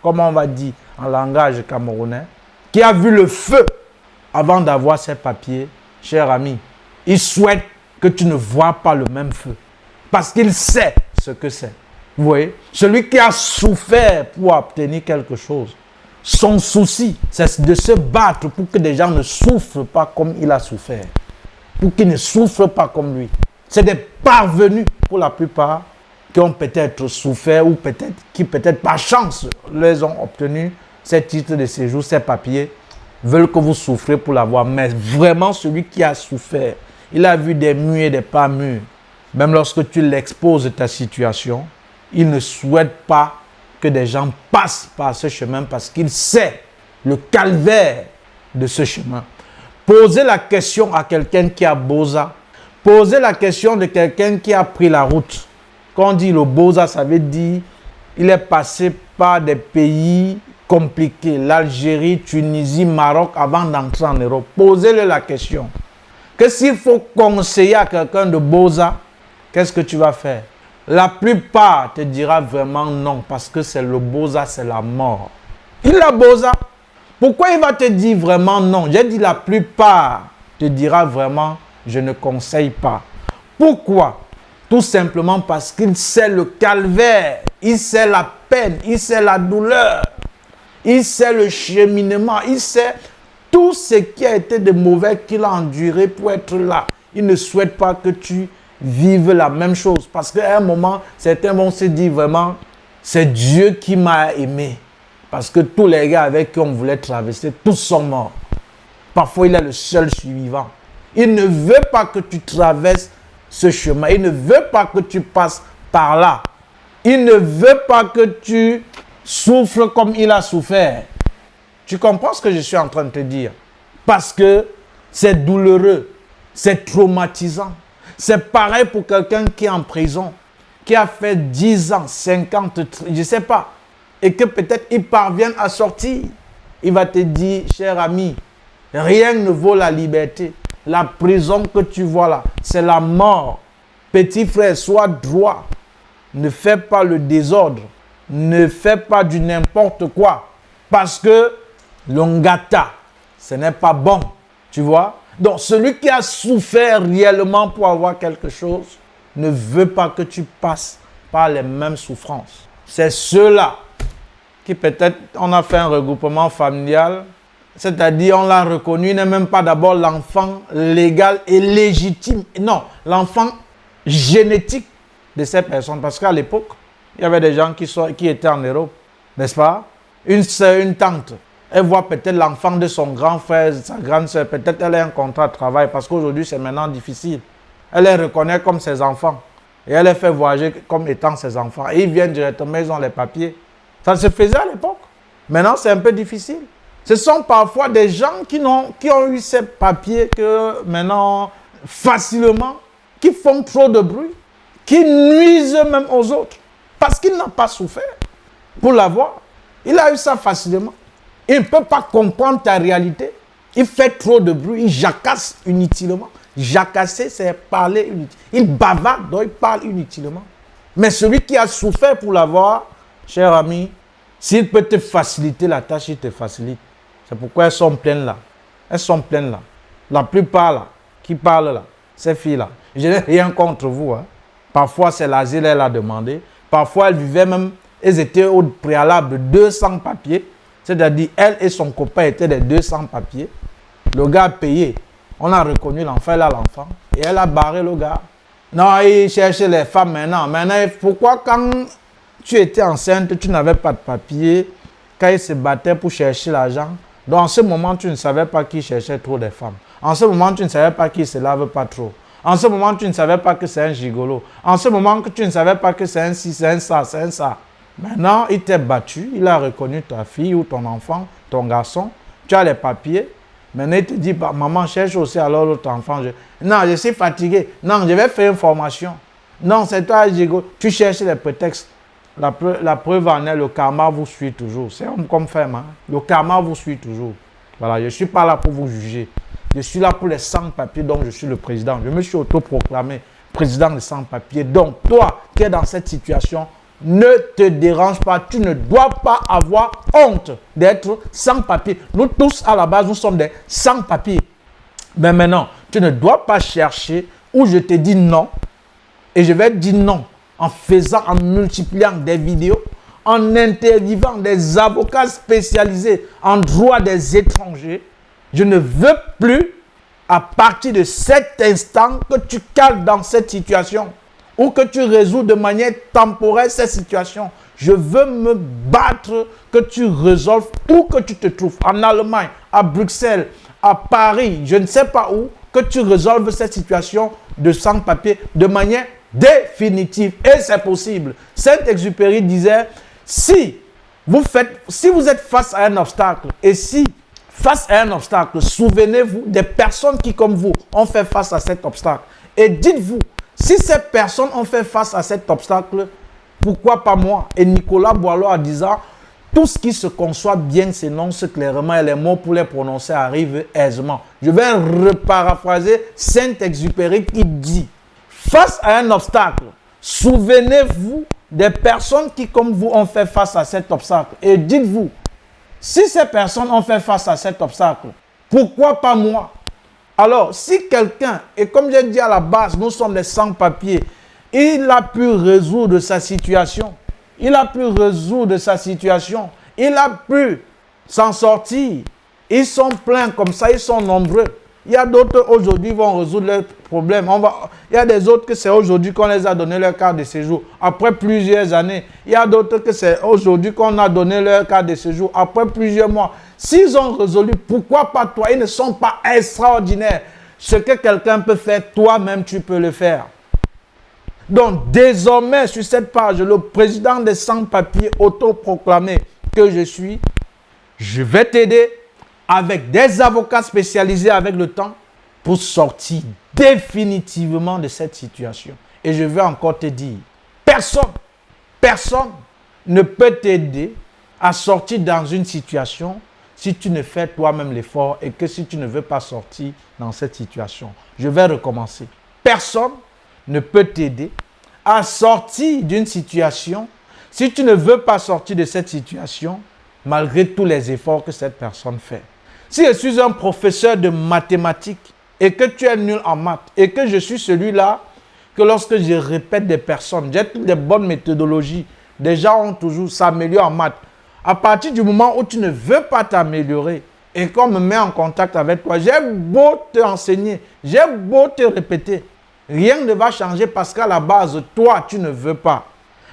comme on va dire en langage camerounais, qui a vu le feu avant d'avoir ses papiers, cher ami, il souhaite que tu ne vois pas le même feu. Parce qu'il sait ce que c'est. Vous voyez? Celui qui a souffert pour obtenir quelque chose, son souci, c'est de se battre pour que des gens ne souffrent pas comme il a souffert. Pour qu'ils ne souffrent pas comme lui. C'est des parvenus, pour la plupart, qui ont peut-être souffert ou qui peut-être par chance les ont obtenu, ces titres de séjour, ces papiers, veulent que vous souffrez pour l'avoir. Mais vraiment, celui qui a souffert, il a vu des murs et des pas mûrs. Même lorsque tu l'exposes de ta situation, il ne souhaite pas que des gens passent par ce chemin parce qu'il sait le calvaire de ce chemin. Posez la question à quelqu'un qui a Boza. Posez la question de quelqu'un qui a pris la route. Quand on dit le Boza, ça veut dire il est passé par des pays compliqués. L'Algérie, Tunisie, Maroc, avant d'entrer en Europe. Posez-le la question. Que s'il faut conseiller à quelqu'un de Boza, qu'est-ce que tu vas faire? La plupart te dira vraiment non, parce que c'est le Boza, c'est la mort. Il a Boza. Pourquoi il va te dire vraiment non? J'ai dit la plupart te dira vraiment je ne conseille pas. Pourquoi? Tout simplement parce qu'il sait le calvaire, il sait la peine, il sait la douleur, il sait le cheminement, il sait tout ce qui a été de mauvais qu'il a enduré pour être là. Il ne souhaite pas que tu vives la même chose. Parce qu'à un moment, certains vont se dire vraiment, c'est Dieu qui m'a aimé. Parce que tous les gars avec qui on voulait traverser, tous sont morts. Parfois, il est le seul survivant. Il ne veut pas que tu traverses ce chemin. Il ne veut pas que tu passes par là. Il ne veut pas que tu souffres comme il a souffert. Tu comprends ce que je suis en train de te dire? Parce que c'est douloureux, c'est traumatisant. C'est pareil pour quelqu'un qui est en prison, qui a fait 10 ans, 50, je ne sais pas, et que peut-être il parvient à sortir. Il va te dire, cher ami, rien ne vaut la liberté. La prison que tu vois là, c'est la mort. Petit frère, sois droit. Ne fais pas le désordre. Ne fais pas du n'importe quoi. Parce que l'ongata, ce n'est pas bon. Tu vois? Donc, celui qui a souffert réellement pour avoir quelque chose ne veut pas que tu passes par les mêmes souffrances. C'est ceux-là qui peut-être, on a fait un regroupement familial, c'est-à-dire on l'a reconnu, il n'est même pas d'abord l'enfant légal et légitime. Non, l'enfant génétique de ces personnes. Parce qu'à l'époque, il y avait des gens qui étaient en Europe, n'est-ce pas? Une soeur, une tante, elle voit peut-être l'enfant de son grand frère, sa grande soeur, peut-être elle a un contrat de travail parce qu'aujourd'hui c'est maintenant difficile. Elle les reconnaît comme ses enfants et elle les fait voyager comme étant ses enfants. Et ils viennent directement, ils ont les papiers. Ça se faisait à l'époque. Maintenant c'est un peu difficile. Ce sont parfois des gens qui ont eu ces papiers que maintenant, facilement, qui font trop de bruit, qui nuisent même aux autres. Parce qu'il n'a pas souffert pour l'avoir. Il a eu ça facilement. Il ne peut pas comprendre ta réalité. Il fait trop de bruit, il jacasse inutilement. Jacasser, c'est parler inutilement. Il bavarde, donc il parle inutilement. Mais celui qui a souffert pour l'avoir, cher ami, s'il peut te faciliter la tâche, il te facilite. C'est pourquoi elles sont pleines là. Elles sont pleines là. La plupart là, qui parlent là, ces filles-là. Je n'ai rien contre vous. Hein. Parfois, c'est l'asile, elle a demandé. Parfois, elles vivaient même, elles étaient au préalable de 200 papiers. C'est-à-dire, elle et son copain étaient des 200 papiers. Le gars a payé. On a reconnu l'enfant, elle a l'enfant. Et elle a barré le gars. Non, il cherchait les femmes maintenant. Maintenant, pourquoi quand tu étais enceinte, tu n'avais pas de papier, quand il se battait pour chercher l'argent, donc en ce moment, tu ne savais pas qu'il cherchait trop des femmes. En ce moment, tu ne savais pas qu'il ne se lave pas trop. En ce moment, tu ne savais pas que c'est un gigolo. En ce moment, tu ne savais pas que c'est un ci, c'est un ça, c'est un ça. Maintenant, il t'a battu, il a reconnu ta fille ou ton enfant, ton garçon. Tu as les papiers. Maintenant, il te dit, bah, maman, cherche aussi alors l'autre enfant. Non, je suis fatigué. Non, je vais faire une formation. Non, c'est toi, gigolo. Tu cherches les prétextes. La preuve en est, le karma vous suit toujours. C'est comme femme. Hein? Le karma vous suit toujours. Voilà, je ne suis pas là pour vous juger. Je suis là pour les sans-papiers, donc je suis le président. Je me suis autoproclamé président des sans-papiers. Donc, toi qui es dans cette situation, ne te dérange pas. Tu ne dois pas avoir honte d'être sans-papier. Nous tous, à la base, nous sommes des sans-papiers. Mais maintenant, tu ne dois pas chercher où je te dis non. Et je vais te dire non. En multipliant des vidéos, en interviewant des avocats spécialisés en droit des étrangers. Je ne veux plus, à partir de cet instant, que tu cales dans cette situation ou que tu résous de manière temporaire cette situation. Je veux me battre que tu résolves où que tu te trouves, en Allemagne, à Bruxelles, à Paris, je ne sais pas où, que tu résolves cette situation de sans-papier de manière définitive. Et c'est possible. Saint-Exupéry disait, si vous êtes face à un obstacle, et si face à un obstacle, souvenez-vous des personnes qui, comme vous, ont fait face à cet obstacle. Et dites-vous, si ces personnes ont fait face à cet obstacle, pourquoi pas moi? Et Nicolas Boileau a dit, tout ce qui se conçoit bien s'énonce clairement et les mots pour les prononcer arrivent aisément. Je vais reparaphraser Saint-Exupéry qui dit, face à un obstacle, souvenez-vous des personnes qui, comme vous, ont fait face à cet obstacle. Et dites-vous, si ces personnes ont fait face à cet obstacle, pourquoi pas moi? Alors, si quelqu'un, et comme j'ai dit à la base, nous sommes des sans-papiers, il a pu résoudre sa situation. Il a pu résoudre sa situation. Il a pu s'en sortir. Ils sont pleins comme ça, ils sont nombreux. Il y a d'autres aujourd'hui qui vont résoudre leurs problèmes. Il y a des autres que c'est aujourd'hui qu'on les a donné leur carte de séjour. Après plusieurs années. Il y a d'autres que c'est aujourd'hui qu'on a donné leur carte de séjour. Après plusieurs mois. S'ils ont résolu, pourquoi pas toi? Ils ne sont pas extraordinaires. Ce que quelqu'un peut faire, toi-même tu peux le faire. Donc désormais sur cette page, le président des sans-papiers autoproclamé que je suis, je vais t'aider avec des avocats spécialisés avec le temps pour sortir définitivement de cette situation. Et je vais encore te dire, personne ne peut t'aider à sortir dans une situation si tu ne fais toi-même l'effort et que si tu ne veux pas sortir dans cette situation. Je vais recommencer. Personne ne peut t'aider à sortir d'une situation, si tu ne veux pas sortir de cette situation, malgré tous les efforts que cette personne fait. Si je suis un professeur de mathématiques et que tu es nul en maths et que je suis celui-là que lorsque je répète des personnes, j'ai toutes des bonnes méthodologies, des gens ont toujours s'amélioré en maths. À partir du moment où tu ne veux pas t'améliorer et qu'on me met en contact avec toi, j'ai beau te enseigner, j'ai beau te répéter, rien ne va changer parce qu'à la base, toi, tu ne veux pas.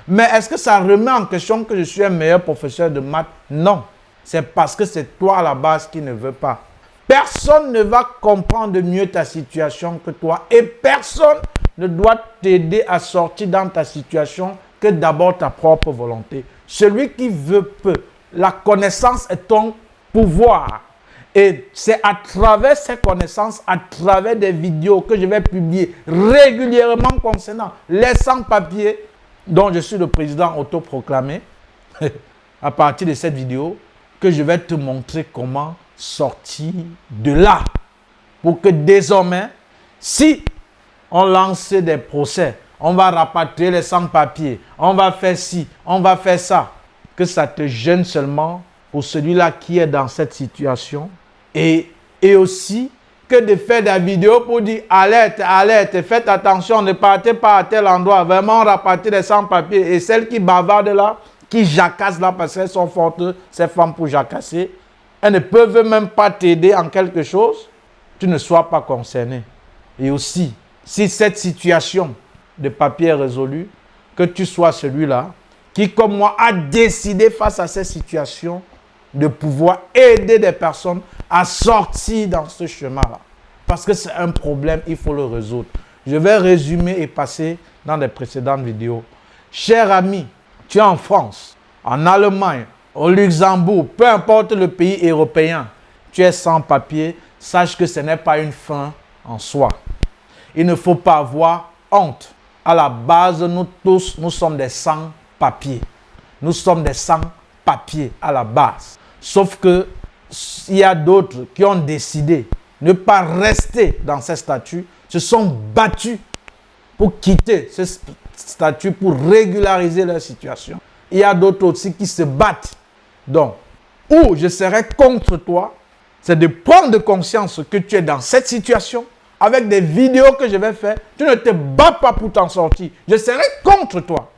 Mais est-ce que ça remet en question que je suis un meilleur professeur de maths? Non. C'est parce que c'est toi à la base qui ne veux pas. Personne ne va comprendre mieux ta situation que toi et personne ne doit t'aider à sortir dans ta situation que d'abord ta propre volonté. Celui qui veut peut. La connaissance est ton pouvoir. Et c'est à travers ces connaissances, à travers des vidéos que je vais publier régulièrement concernant les sans-papiers dont je suis le président autoproclamé, à partir de cette vidéo, que je vais te montrer comment sortir de là. Pour que désormais, si on lance des procès, on va rapatrier les sans-papiers, on va faire ci, on va faire ça, que ça te gêne seulement pour celui-là qui est dans cette situation. Et aussi que de faire des vidéos pour dire alerte, alerte, faites attention, ne partez pas à tel endroit, vraiment rapatrier les sans-papiers. Et celles qui bavardent là, qui jacassent là parce qu'elles sont fortes, ces femmes pour jacasser, elles ne peuvent même pas t'aider en quelque chose, tu ne sois pas concerné. Et aussi, si cette situation de papier est résolue, que tu sois celui-là qui, comme moi, a décidé face à cette situation de pouvoir aider des personnes à sortir dans ce chemin-là. Parce que c'est un problème, il faut le résoudre. Je vais résumer et passer dans les précédentes vidéos. Cher ami, tu es en France, en Allemagne, au Luxembourg, peu importe le pays européen, tu es sans papier, sache que ce n'est pas une fin en soi. Il ne faut pas avoir honte. À la base, nous tous, nous sommes des sans-papiers. Nous sommes des sans-papiers à la base. Sauf que il y a d'autres qui ont décidé de ne pas rester dans ces statuts, se sont battus pour quitter ce statut, pour régulariser leur situation. Il y a d'autres aussi qui se battent. Donc, où je serai contre toi, c'est de prendre conscience que tu es dans cette situation, avec des vidéos que je vais faire, tu ne te bats pas pour t'en sortir. Je serai contre toi.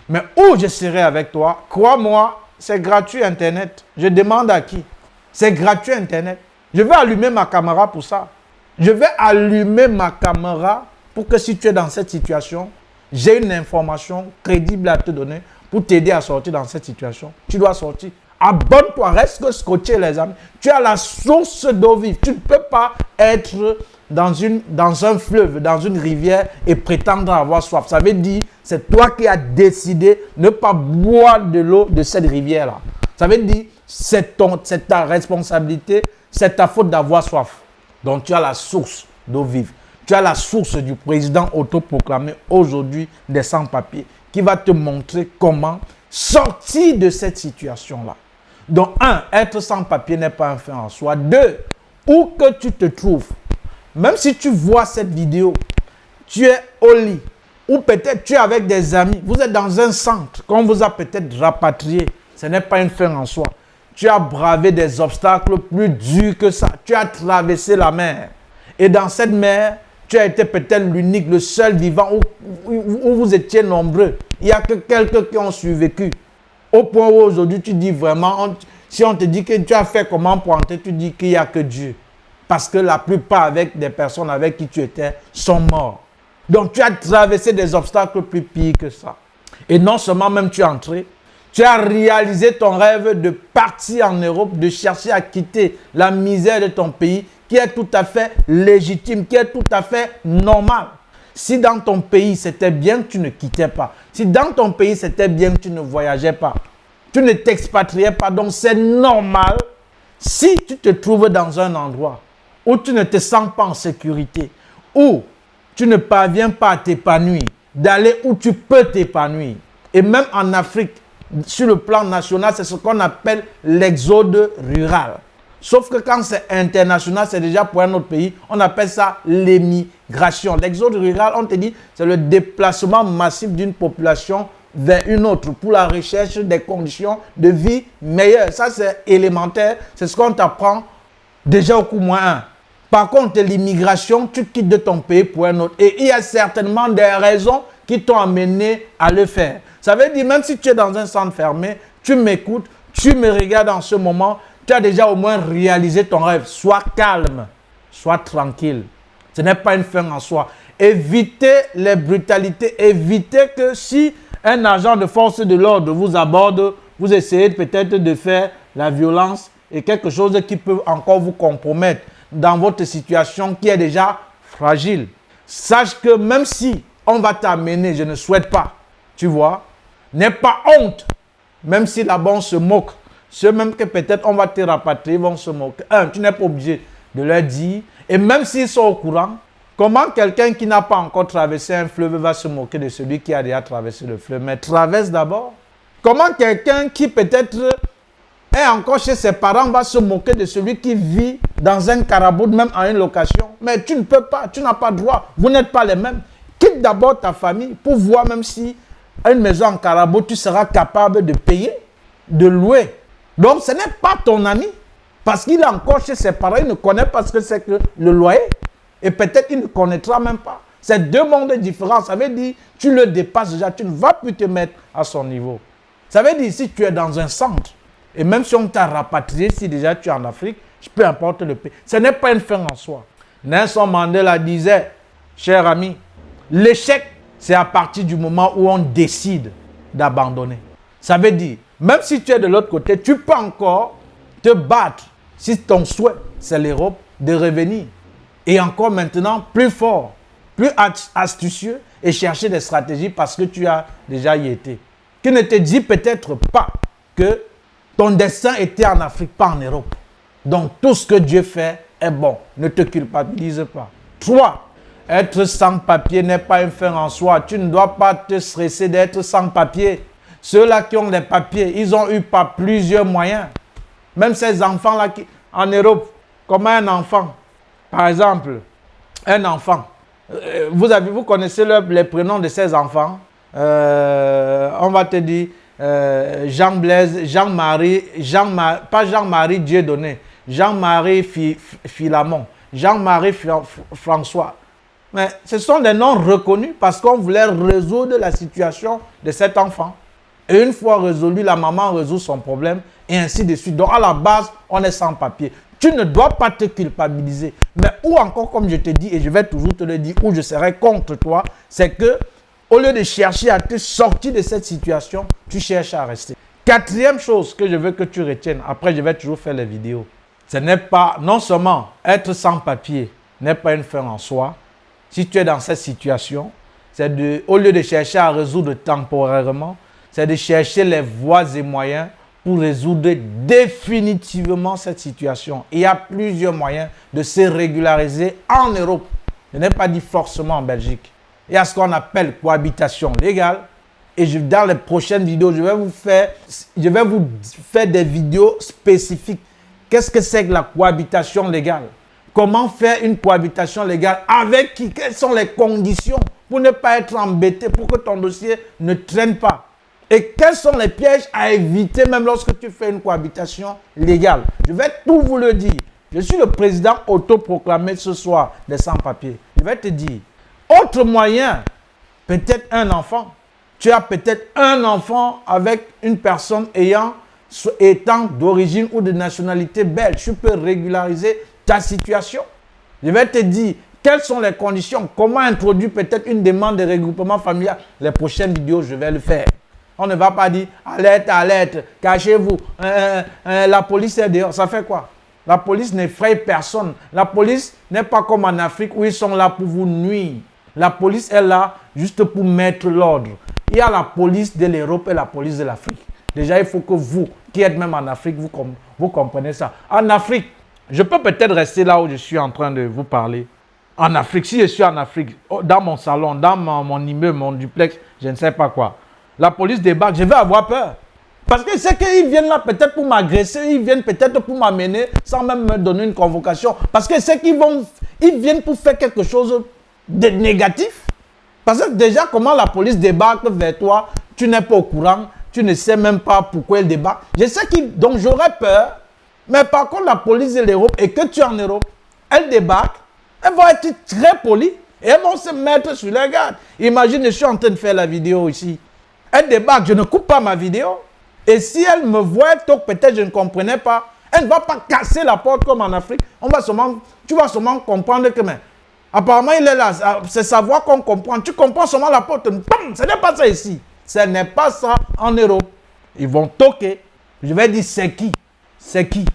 Mais où je serai avec toi, crois-moi, c'est gratuit Internet. Je demande à qui? C'est gratuit Internet. Je vais allumer ma caméra pour ça. Je vais allumer ma caméra pour que si tu es dans cette situation, j'ai une information crédible à te donner pour t'aider à sortir dans cette situation. Tu dois sortir. Abonne-toi, reste que scotché les amis. Tu as la source d'eau vive. Tu ne peux pas être dans un fleuve, dans une rivière et prétendre avoir soif. Ça veut dire, c'est toi qui as décidé de ne pas boire de l'eau de cette rivière-là. Ça veut dire, c'est ta responsabilité, c'est ta faute d'avoir soif. Donc tu as la source d'eau vive. Tu as la source du président autoproclamé aujourd'hui des sans-papiers qui va te montrer comment sortir de cette situation-là. Donc, être sans-papier n'est pas un fait en soi. 2, où que tu te trouves, même si tu vois cette vidéo, tu es au lit, ou peut-être tu es avec des amis, vous êtes dans un centre, qu'on vous a peut-être rapatrié, ce n'est pas une fin en soi. Tu as bravé des obstacles plus durs que ça. Tu as traversé la mer. Et dans cette mer, tu as été peut-être l'unique, le seul vivant où vous étiez nombreux. Il n'y a que quelques qui ont survécu. Au point où aujourd'hui tu dis vraiment, si on te dit que tu as fait comment pour entrer, tu dis qu'il n'y a que Dieu. Parce que la plupart des personnes avec qui tu étais sont morts. Donc tu as traversé des obstacles plus pires que ça. Et non seulement même tu es entré, tu as réalisé ton rêve de partir en Europe, de chercher à quitter la misère de ton pays, qui est tout à fait légitime, qui est tout à fait normal. Si dans ton pays c'était bien, tu ne quittais pas. Si dans ton pays c'était bien, tu ne voyageais pas. Tu ne t'expatriais pas. Donc c'est normal si tu te trouves dans un endroit où tu ne te sens pas en sécurité, où tu ne parviens pas à t'épanouir, d'aller où tu peux t'épanouir. Et même en Afrique, sur le plan national, c'est ce qu'on appelle l'exode rural. Sauf que quand c'est international, c'est déjà pour un autre pays. On appelle ça l'émigration. L'exode rural, on te dit, c'est le déplacement massif d'une population vers une autre pour la recherche des conditions de vie meilleures. Ça, c'est élémentaire. C'est ce qu'on t'apprend déjà au cours moins 1. Par contre, l'immigration, tu quittes de ton pays pour un autre. Et il y a certainement des raisons qui t'ont amené à le faire. Ça veut dire, même si tu es dans un centre fermé, tu m'écoutes, tu me regardes en ce moment, tu as déjà au moins réalisé ton rêve. Sois calme, sois tranquille. Ce n'est pas une fin en soi. Évitez les brutalités, évitez que si un agent de force de l'ordre vous aborde, vous essayez peut-être de faire la violence et quelque chose qui peut encore vous compromettre dans votre situation qui est déjà fragile. Sache que même si on va t'amener, je ne souhaite pas, tu vois, n'aie pas honte, même si là-bas on se moque. Ceux même que peut-être on va te rapatrier vont se moquer. Tu n'es pas obligé de leur dire, et même s'ils sont au courant, comment quelqu'un qui n'a pas encore traversé un fleuve va se moquer de celui qui a déjà traversé le fleuve? Mais traverse d'abord. Comment quelqu'un qui peut-être est encore chez ses parents va se moquer de celui qui vit dans un carabout, même en une location? Mais tu ne peux pas, tu n'as pas droit, vous n'êtes pas les mêmes. Quitte d'abord ta famille pour voir même si une maison en carabout, tu seras capable de payer, de louer. Donc ce n'est pas ton ami, parce qu'il est encore chez ses parents, il ne connaît pas ce que c'est que le loyer. Et peut-être qu'il ne connaîtra même pas. C'est deux mondes différents. Ça veut dire tu le dépasses déjà, tu ne vas plus te mettre à son niveau. Ça veut dire si tu es dans un centre, et même si on t'a rapatrié, si déjà tu es en Afrique, peu importe le pays, ce n'est pas une fin en soi. Nelson Mandela disait, cher ami, l'échec, c'est à partir du moment où on décide d'abandonner. Ça veut dire, même si tu es de l'autre côté, tu peux encore te battre si ton souhait, c'est l'Europe, de revenir. Et encore maintenant, plus fort, plus astucieux et chercher des stratégies parce que tu as déjà y été. Qui ne te dit peut-être pas que ton destin était en Afrique, pas en Europe. Donc tout ce que Dieu fait est bon. Ne te culpabilise pas. 3. Être sans papier n'est pas une fin en soi. Tu ne dois pas te stresser d'être sans papier. Ceux-là qui ont des papiers, ils ont eu par plusieurs moyens. Même ces enfants-là qui, en Europe, comme un enfant, par exemple, un enfant, vous connaissez les prénoms de ces enfants. On va te dire Jean-Blaise, Jean-Marie, pas Jean-Marie Dieudonné, Jean-Marie Philamon, Jean-Marie François. Mais ce sont des noms reconnus parce qu'on voulait résoudre la situation de cet enfant. Et une fois résolu, la maman résout son problème et ainsi de suite. Donc à la base, on est sans papier. Tu ne dois pas te culpabiliser. Mais ou encore, comme je te dis, et je vais toujours te le dire, ou je serai contre toi, c'est que au lieu de chercher à te sortir de cette situation, tu cherches à rester. 4e chose que je veux que tu retiennes, après je vais toujours faire les vidéos, ce n'est pas, non seulement être sans papier n'est pas une fin en soi. Si tu es dans cette situation, c'est au lieu de chercher à résoudre temporairement, c'est de chercher les voies et moyens pour résoudre définitivement cette situation. Il y a plusieurs moyens de se régulariser en Europe. Je n'ai pas dit forcément en Belgique. Il y a ce qu'on appelle cohabitation légale. Et dans les prochaines vidéos, je vais vous faire des vidéos spécifiques. Qu'est-ce que c'est que la cohabitation légale? Comment faire une cohabitation légale? Avec qui? Quelles sont les conditions pour ne pas être embêté, pour que ton dossier ne traîne pas? Et quels sont les pièges à éviter même lorsque tu fais une cohabitation légale? Je vais tout vous le dire. Je suis le président autoproclamé ce soir des sans-papiers. Je vais te dire. Autre moyen, peut-être un enfant. Tu as peut-être un enfant avec une personne étant d'origine ou de nationalité belge. Tu peux régulariser ta situation. Je vais te dire quelles sont les conditions, comment introduire peut-être une demande de regroupement familial. Les prochaines vidéos, je vais le faire. On ne va pas dire alerte, alerte, cachez-vous. La police est dehors. Ça fait quoi? La police n'effraie personne. La police n'est pas comme en Afrique où ils sont là pour vous nuire. La police est là juste pour mettre l'ordre. Il y a la police de l'Europe et la police de l'Afrique. Déjà, il faut que vous, qui êtes même en Afrique, vous comprenez ça. En Afrique, je peux peut-être rester là où je suis en train de vous parler. En Afrique, si je suis en Afrique, dans mon salon, dans mon immeuble, mon duplex, je ne sais pas quoi. La police débarque, je vais avoir peur. Parce que c'est qu'ils viennent là peut-être pour m'agresser, ils viennent peut-être pour m'amener sans même me donner une convocation. Parce que c'est ils viennent pour faire quelque chose de négatif. Parce que déjà, comment la police débarque vers toi, tu n'es pas au courant, tu ne sais même pas pourquoi elle débarque. Je sais donc j'aurais peur, mais par contre, la police de l'Europe, et que tu es en Europe, elle débarque, elle va être très polie, et elles vont se mettre sur les gardes. Imagine, je suis en train de faire la vidéo ici. Elle débarque, je ne coupe pas ma vidéo. Et si elle me voit, peut-être je ne comprenais pas, elle ne va pas casser la porte comme en Afrique. Tu vas seulement comprendre que, mais, apparemment, il est là. C'est sa voix qu'on comprend. Tu comprends seulement la porte. Bam, ce n'est pas ça ici. Ce n'est pas ça en Europe. Ils vont toquer. Je vais dire, c'est qui? C'est qui?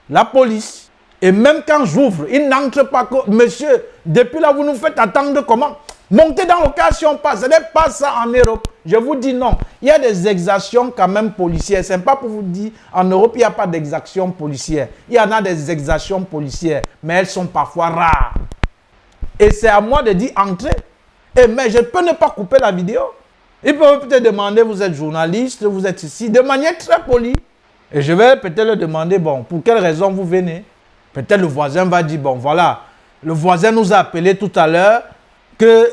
La police. Et même quand j'ouvre, ils n'entrent pas. Monsieur, depuis là, vous nous faites attendre comment? Montez dans le cas si on passe. Ce n'est pas ça en Europe. Je vous dis non. Il y a des exactions quand même policières. Ce n'est pas pour vous dire, en Europe, il n'y a pas d'exactions policières. Il y en a des exactions policières, mais elles sont parfois rares. Et c'est à moi de dire entrez. Mais je peux ne pas couper la vidéo. Ils peuvent peut-être demander, vous êtes journaliste, vous êtes ici, de manière très polie. Et je vais peut-être leur demander, bon, pour quelle raison vous venez? Peut-être le voisin va dire, bon, voilà, le voisin nous a appelé tout à l'heure, qu'elle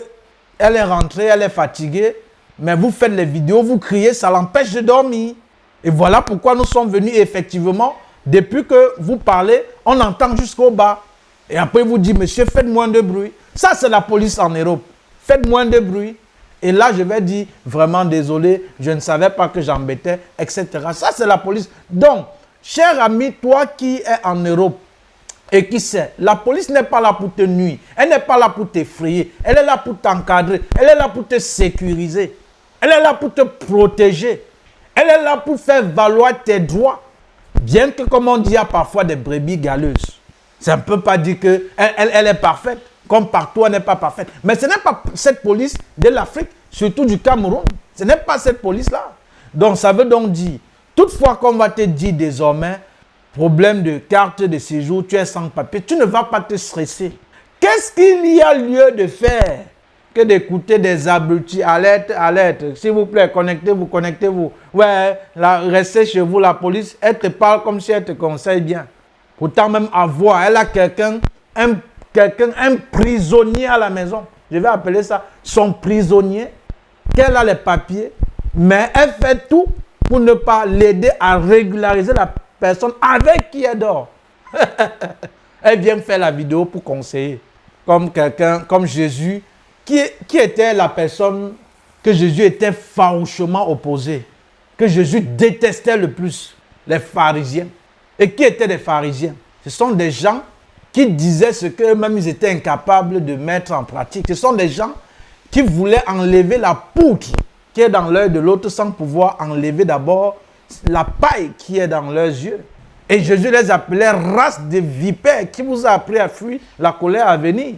est rentrée, elle est fatiguée, mais vous faites les vidéos, vous criez, ça l'empêche de dormir. Et voilà pourquoi nous sommes venus. Et effectivement, depuis que vous parlez, on entend jusqu'au bas. Et après, vous dites, monsieur, faites moins de bruit. Ça, c'est la police en Europe. Faites moins de bruit. Et là, je vais dire, vraiment désolé, je ne savais pas que j'embêtais, etc. Ça, c'est la police. Donc, cher ami, toi qui es en Europe, et qui sait, la police n'est pas là pour te nuire, elle n'est pas là pour t'effrayer, elle est là pour t'encadrer, elle est là pour te sécuriser, elle est là pour te protéger, elle est là pour faire valoir tes droits. Bien que, comme on dit, il y a parfois des brebis galeuses. Ça ne peut pas dire qu'elle est parfaite, comme partout elle n'est pas parfaite. Mais ce n'est pas cette police de l'Afrique, surtout du Cameroun. Ce n'est pas cette police-là. Donc ça veut donc dire, toutefois qu'on va te dire désormais, problème de carte de séjour, tu es sans papier, tu ne vas pas te stresser. Qu'est-ce qu'il y a lieu de faire que d'écouter des abrutis? Alerte, alerte, s'il vous plaît, connectez-vous, connectez-vous. Ouais, là, restez chez vous, la police, elle te parle comme si elle te conseille bien. Pourtant, même à voir, elle a un prisonnier à la maison. Je vais appeler ça son prisonnier, qu'elle a les papiers, mais elle fait tout pour ne pas l'aider à régulariser la personne avec qui elle dort. Elle vient faire la vidéo pour conseiller. Comme quelqu'un, comme Jésus, qui était la personne que Jésus était farouchement opposé, que Jésus détestait le plus, les pharisiens. Et qui étaient les pharisiens? Ce sont des gens qui disaient ce qu'eux-mêmes ils étaient incapables de mettre en pratique. Ce sont des gens qui voulaient enlever la poutre qui est dans l'œil de l'autre sans pouvoir enlever d'abord la paille qui est dans leurs yeux. Et Jésus les appelait race de vipères. Qui vous a appris à fuir la colère à venir?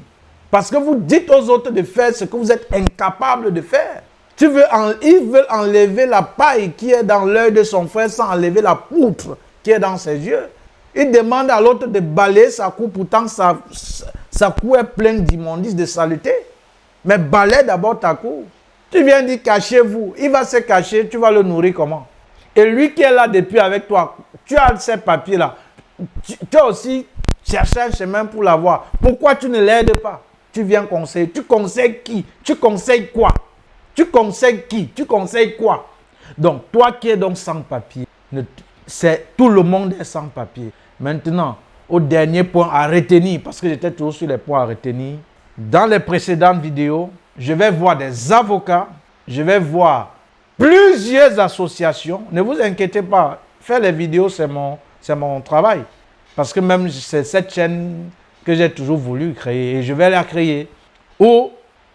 Parce que vous dites aux autres de faire ce que vous êtes incapables de faire. Ils veulent enlever la paille qui est dans l'œil de son frère sans enlever la poutre qui est dans ses yeux. Ils demandent à l'autre de balayer sa cour, pourtant sa cour est pleine d'immondices, de saleté. Mais balaye d'abord ta cour. Tu viens dire cachez-vous. Il va se cacher, tu vas le nourrir comment? Et lui qui est là depuis avec toi, tu as ces papiers-là. Tu as aussi cherché un chemin pour l'avoir. Pourquoi tu ne l'aides pas? Tu viens conseiller. Tu conseilles qui? Tu conseilles quoi? Tu conseilles qui? Tu conseilles quoi? Donc, toi qui es donc sans papier, tout le monde est sans papier. Maintenant, au dernier point à retenir, parce que j'étais toujours sur les points à retenir, dans les précédentes vidéos, je vais voir des avocats, je vais voir plusieurs associations. Ne vous inquiétez pas, faire les vidéos, c'est mon travail. Parce que même c'est cette chaîne que j'ai toujours voulu créer et je vais la créer. Ou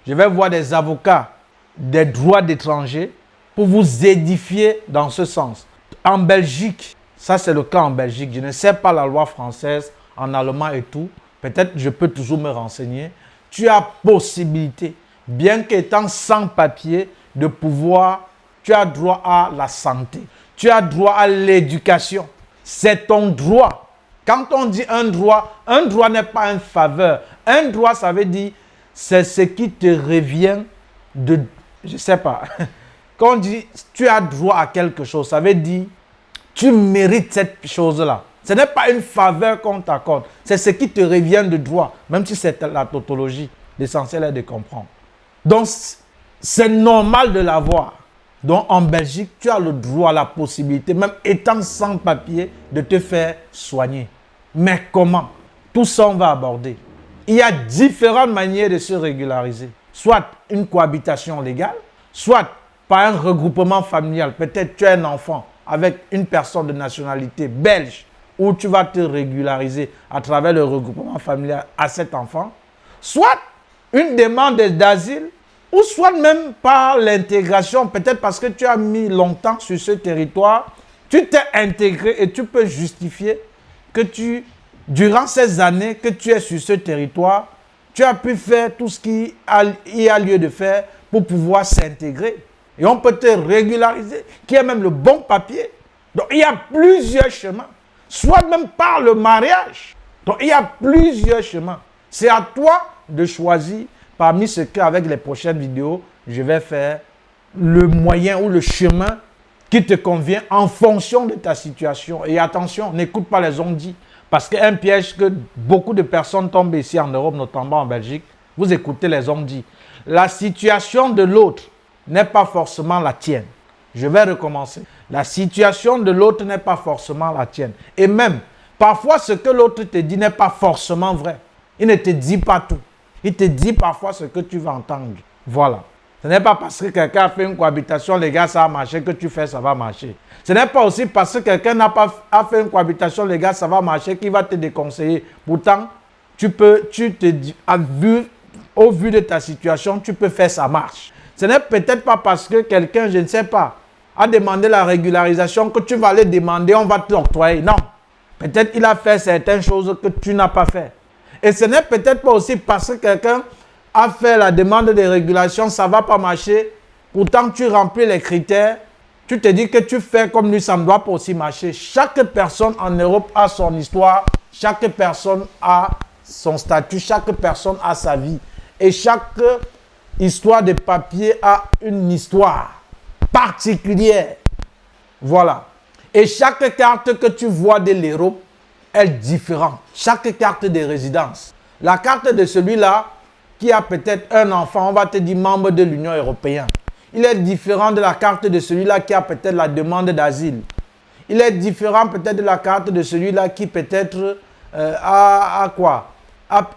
je vais voir des avocats des droits d'étrangers pour vous édifier dans ce sens. En Belgique, ça c'est le cas en Belgique, je ne sais pas la loi française, en allemand et tout, peut-être je peux toujours me renseigner. Tu as possibilité, bien qu'étant sans papier, de pouvoir, tu as droit à la santé, tu as droit à l'éducation, c'est ton droit. Quand on dit un droit n'est pas une faveur, un droit ça veut dire c'est ce qui te revient de, je ne sais pas, Quand on dit tu as droit à quelque chose, ça veut dire tu mérites cette chose-là. Ce n'est pas une faveur qu'on t'accorde, c'est ce qui te revient de droit, même si c'est la tautologie. L'essentiel est de comprendre. Donc, c'est normal de l'avoir. Donc, en Belgique, tu as le droit, la possibilité, même étant sans papier, de te faire soigner. Mais comment? Tout ça, on va aborder. Il y a différentes manières de se régulariser. Soit une cohabitation légale, soit par un regroupement familial. Peut-être tu as un enfant avec une personne de nationalité belge où tu vas te régulariser à travers le regroupement familial à cet enfant. Soit une demande d'asile ou soit même par l'intégration, peut-être parce que tu as mis longtemps sur ce territoire, tu t'es intégré et tu peux justifier que durant ces années que tu es sur ce territoire, tu as pu faire tout ce qu'il y a lieu de faire pour pouvoir s'intégrer. Et on peut te régulariser, qui est même le bon papier. Donc il y a plusieurs chemins, soit même par le mariage. Donc il y a plusieurs chemins. C'est à toi de choisir parmi ce qu'avec les prochaines vidéos, je vais faire le moyen ou le chemin qui te convient en fonction de ta situation. Et attention, n'écoute pas les on-dit. Parce qu'un piège que beaucoup de personnes tombent ici en Europe, notamment en Belgique, vous écoutez les on-dit. La situation de l'autre n'est pas forcément la tienne. Je vais recommencer. La situation de l'autre n'est pas forcément la tienne. Et même, parfois, ce que l'autre te dit n'est pas forcément vrai. Il ne te dit pas tout. Il te dit parfois ce que tu vas entendre. Voilà. Ce n'est pas parce que quelqu'un a fait une cohabitation, les gars, ça va marcher, que tu fais, ça va marcher. Ce n'est pas aussi parce que quelqu'un a fait une cohabitation, les gars, ça va marcher, qu'il va te déconseiller. Pourtant, au vu de ta situation, tu peux faire ça marche. Ce n'est peut-être pas parce que quelqu'un, je ne sais pas, a demandé la régularisation que tu vas aller demander, on va te l'octroyer. Non. Peut-être qu'il a fait certaines choses que tu n'as pas fait. Et ce n'est peut-être pas aussi parce que quelqu'un a fait la demande de régulation, ça ne va pas marcher. Pourtant, tu remplis les critères. Tu te dis que tu fais comme lui, ça ne doit pas aussi marcher. Chaque personne en Europe a son histoire. Chaque personne a son statut. Chaque personne a sa vie. Et chaque histoire de papier a une histoire particulière. Voilà. Et chaque carte que tu vois de l'Europe est différente. Chaque carte de résidence. La carte de celui-là qui a peut-être un enfant, on va te dire membre de l'Union européenne. Il est différent de la carte de celui-là qui a peut-être la demande d'asile. Il est différent peut-être de la carte de celui-là qui peut-être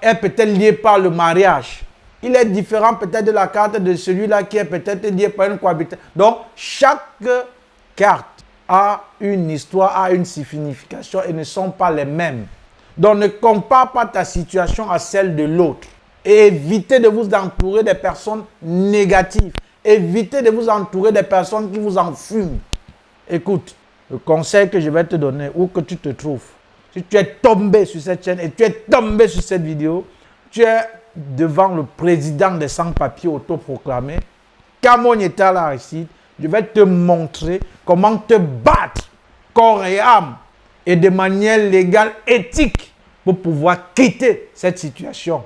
est peut-être lié par le mariage. Il est différent peut-être de la carte de celui-là qui est peut-être lié par une cohabitation. Donc, chaque carte a une histoire, a une signification et ne sont pas les mêmes. Donc, ne compare pas ta situation à celle de l'autre. Et évitez de vous entourer des personnes négatives. Évitez de vous entourer des personnes qui vous enfument. Écoute, le conseil que je vais te donner, où que tu te trouves, si tu es tombé sur cette chaîne et tu es tombé sur cette vidéo, tu es devant le président des sans-papiers autoproclamés, Kamonyeta Laricide, je vais te montrer comment te battre corps et âme et de manière légale, éthique, pour pouvoir quitter cette situation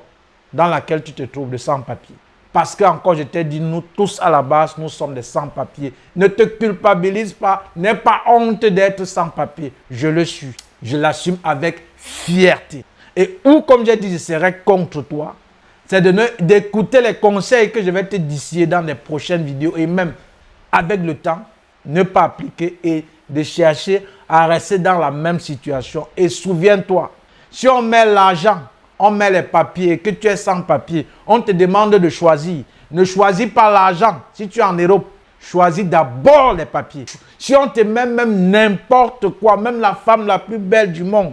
dans laquelle tu te trouves de sans-papiers. Parce que, encore, je t'ai dit, nous tous à la base, nous sommes des sans-papiers. Ne te culpabilise pas, n'aie pas honte d'être sans-papier. Je le suis, je l'assume avec fierté. Et où, comme j'ai dit, je serai contre toi, c'est d'écouter les conseils que je vais te distiller dans les prochaines vidéos et même, avec le temps, ne pas appliquer et de chercher à rester dans la même situation. Et souviens-toi, si on met l'argent, on met les papiers, que tu es sans papier, on te demande de choisir. Ne choisis pas l'argent. Si tu es en Europe, choisis d'abord les papiers. Si on te met même n'importe quoi, même la femme la plus belle du monde,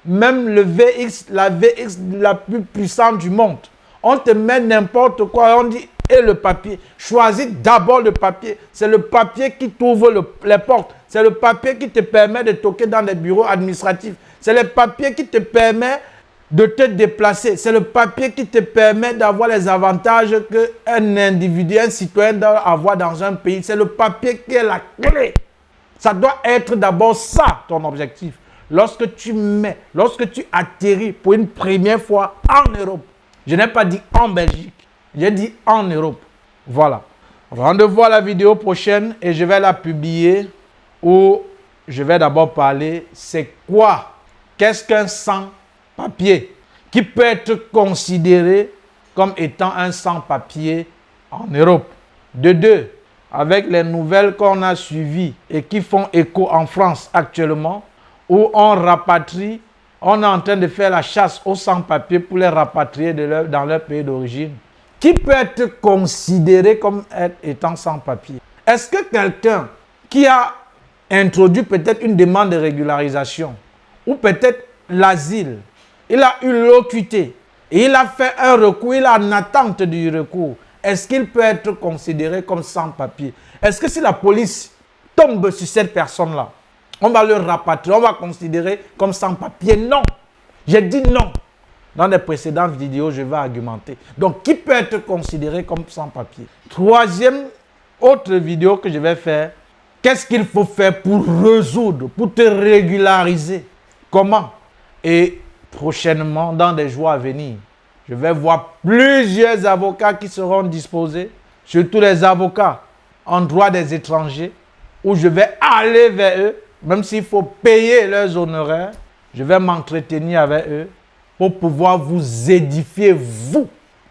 même la VX la plus puissante du monde, on te met n'importe quoi, on dit, et le papier. Choisis d'abord le papier. C'est le papier qui t'ouvre les portes. C'est le papier qui te permet de toquer dans les bureaux administratifs. C'est le papier qui te permet de te déplacer. C'est le papier qui te permet d'avoir les avantages qu'un individu, un citoyen doit avoir dans un pays. C'est le papier qui est la clé. Ça doit être d'abord ça, ton objectif. Lorsque tu atterris pour une première fois en Europe, je n'ai pas dit en Belgique, j'ai dit en Europe. Voilà. Rendez-vous à la vidéo prochaine et je vais la publier où je vais d'abord parler c'est quoi, qu'est-ce qu'un sans-papier qui peut être considéré comme étant un sans-papier en Europe. De deux, avec les nouvelles qu'on a suivies et qui font écho en France actuellement, où on rapatrie, on est en train de faire la chasse aux sans-papiers pour les rapatrier dans leur pays d'origine. Qui peut être considéré comme étant sans-papier? Est-ce que quelqu'un qui a introduit peut-être une demande de régularisation ou peut-être l'asile, il a eu l'OQT et il a fait un recours, il est en attente du recours, est-ce qu'il peut être considéré comme sans-papier? Est-ce que si la police tombe sur cette personne-là, on va le rapatrier, on va considérer comme sans-papier? Non. J'ai dit non. Dans les précédentes vidéos, je vais argumenter. Donc, qui peut être considéré comme sans-papier? Troisième, autre vidéo que je vais faire, qu'est-ce qu'il faut faire pour résoudre, pour te régulariser? Comment? Et prochainement, dans des jours à venir, je vais voir plusieurs avocats qui seront disposés, surtout les avocats en droit des étrangers, où je vais aller vers eux, même s'il faut payer leurs honoraires, je vais m'entretenir avec eux pour pouvoir vous édifier, vous,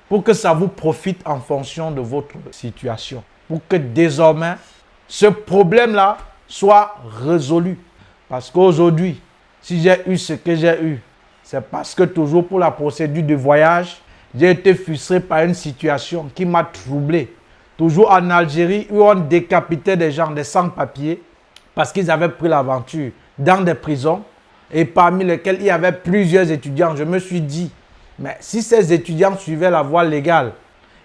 pour que ça vous profite en fonction de votre situation. Pour que désormais, ce problème-là soit résolu. Parce qu'aujourd'hui, si j'ai eu ce que j'ai eu, c'est parce que toujours pour la procédure de voyage, j'ai été frustré par une situation qui m'a troublé. Toujours en Algérie, où on décapitait des gens, des sans-papiers, parce qu'ils avaient pris l'aventure dans des prisons, et parmi lesquels il y avait plusieurs étudiants. Je me suis dit, mais si ces étudiants suivaient la voie légale,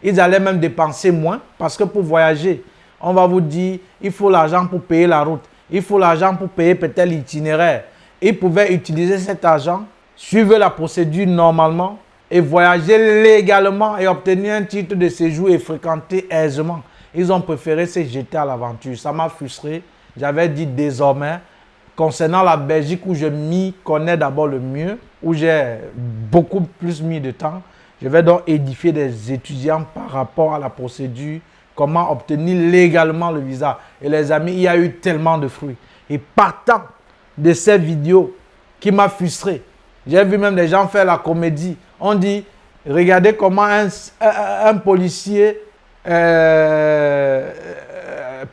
ils allaient même dépenser moins, parce que pour voyager, on va vous dire, il faut l'argent pour payer la route, il faut l'argent pour payer peut-être l'itinéraire. Ils pouvaient utiliser cet argent, suivre la procédure normalement et voyager légalement et obtenir un titre de séjour et fréquenter aisément. Ils ont préféré se jeter à l'aventure. Ça m'a frustré. J'avais dit désormais, concernant la Belgique où je m'y connais d'abord le mieux, où j'ai beaucoup plus mis de temps, je vais donc édifier des étudiants par rapport à la procédure, comment obtenir légalement le visa. Et les amis, il y a eu tellement de fruits. Et partant de ces vidéos qui m'a frustré, j'ai vu même des gens faire la comédie. On dit, regardez comment un policier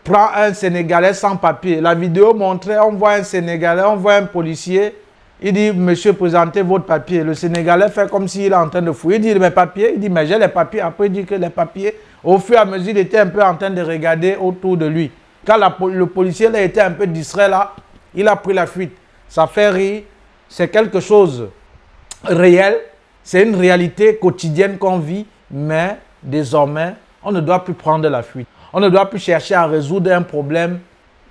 prend un Sénégalais sans papier. La vidéo montrait, on voit un Sénégalais, on voit un policier. Il dit, monsieur, présentez votre papier. Le Sénégalais fait comme s'il est en train de fouiller. Il dit, mes papiers. Il dit, mais j'ai les papiers. Après, il dit que les papiers, au fur et à mesure, il était un peu en train de regarder autour de lui. Quand le policier là, était un peu distrait là, il a pris la fuite. Ça fait rire. C'est quelque chose réel. C'est une réalité quotidienne qu'on vit. Mais désormais, on ne doit plus prendre la fuite. On ne doit plus chercher à résoudre un problème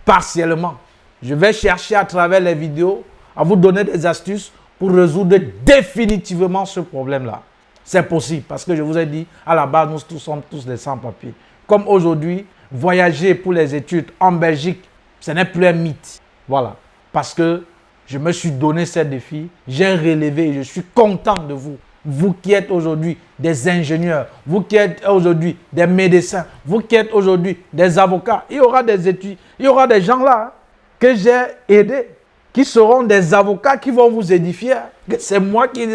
partiellement. Je vais chercher à travers les vidéos à vous donner des astuces pour résoudre définitivement ce problème-là. C'est possible parce que je vous ai dit, à la base, nous tous sommes tous des sans-papiers. Comme aujourd'hui, voyager pour les études en Belgique, ce n'est plus un mythe. Voilà. Parce que je me suis donné ce défi, j'ai relevé et je suis content de vous. Vous qui êtes aujourd'hui des ingénieurs, vous qui êtes aujourd'hui des médecins, vous qui êtes aujourd'hui des avocats, il y aura des études, il y aura des gens là que j'ai aidés, qui seront des avocats qui vont vous édifier. C'est moi qui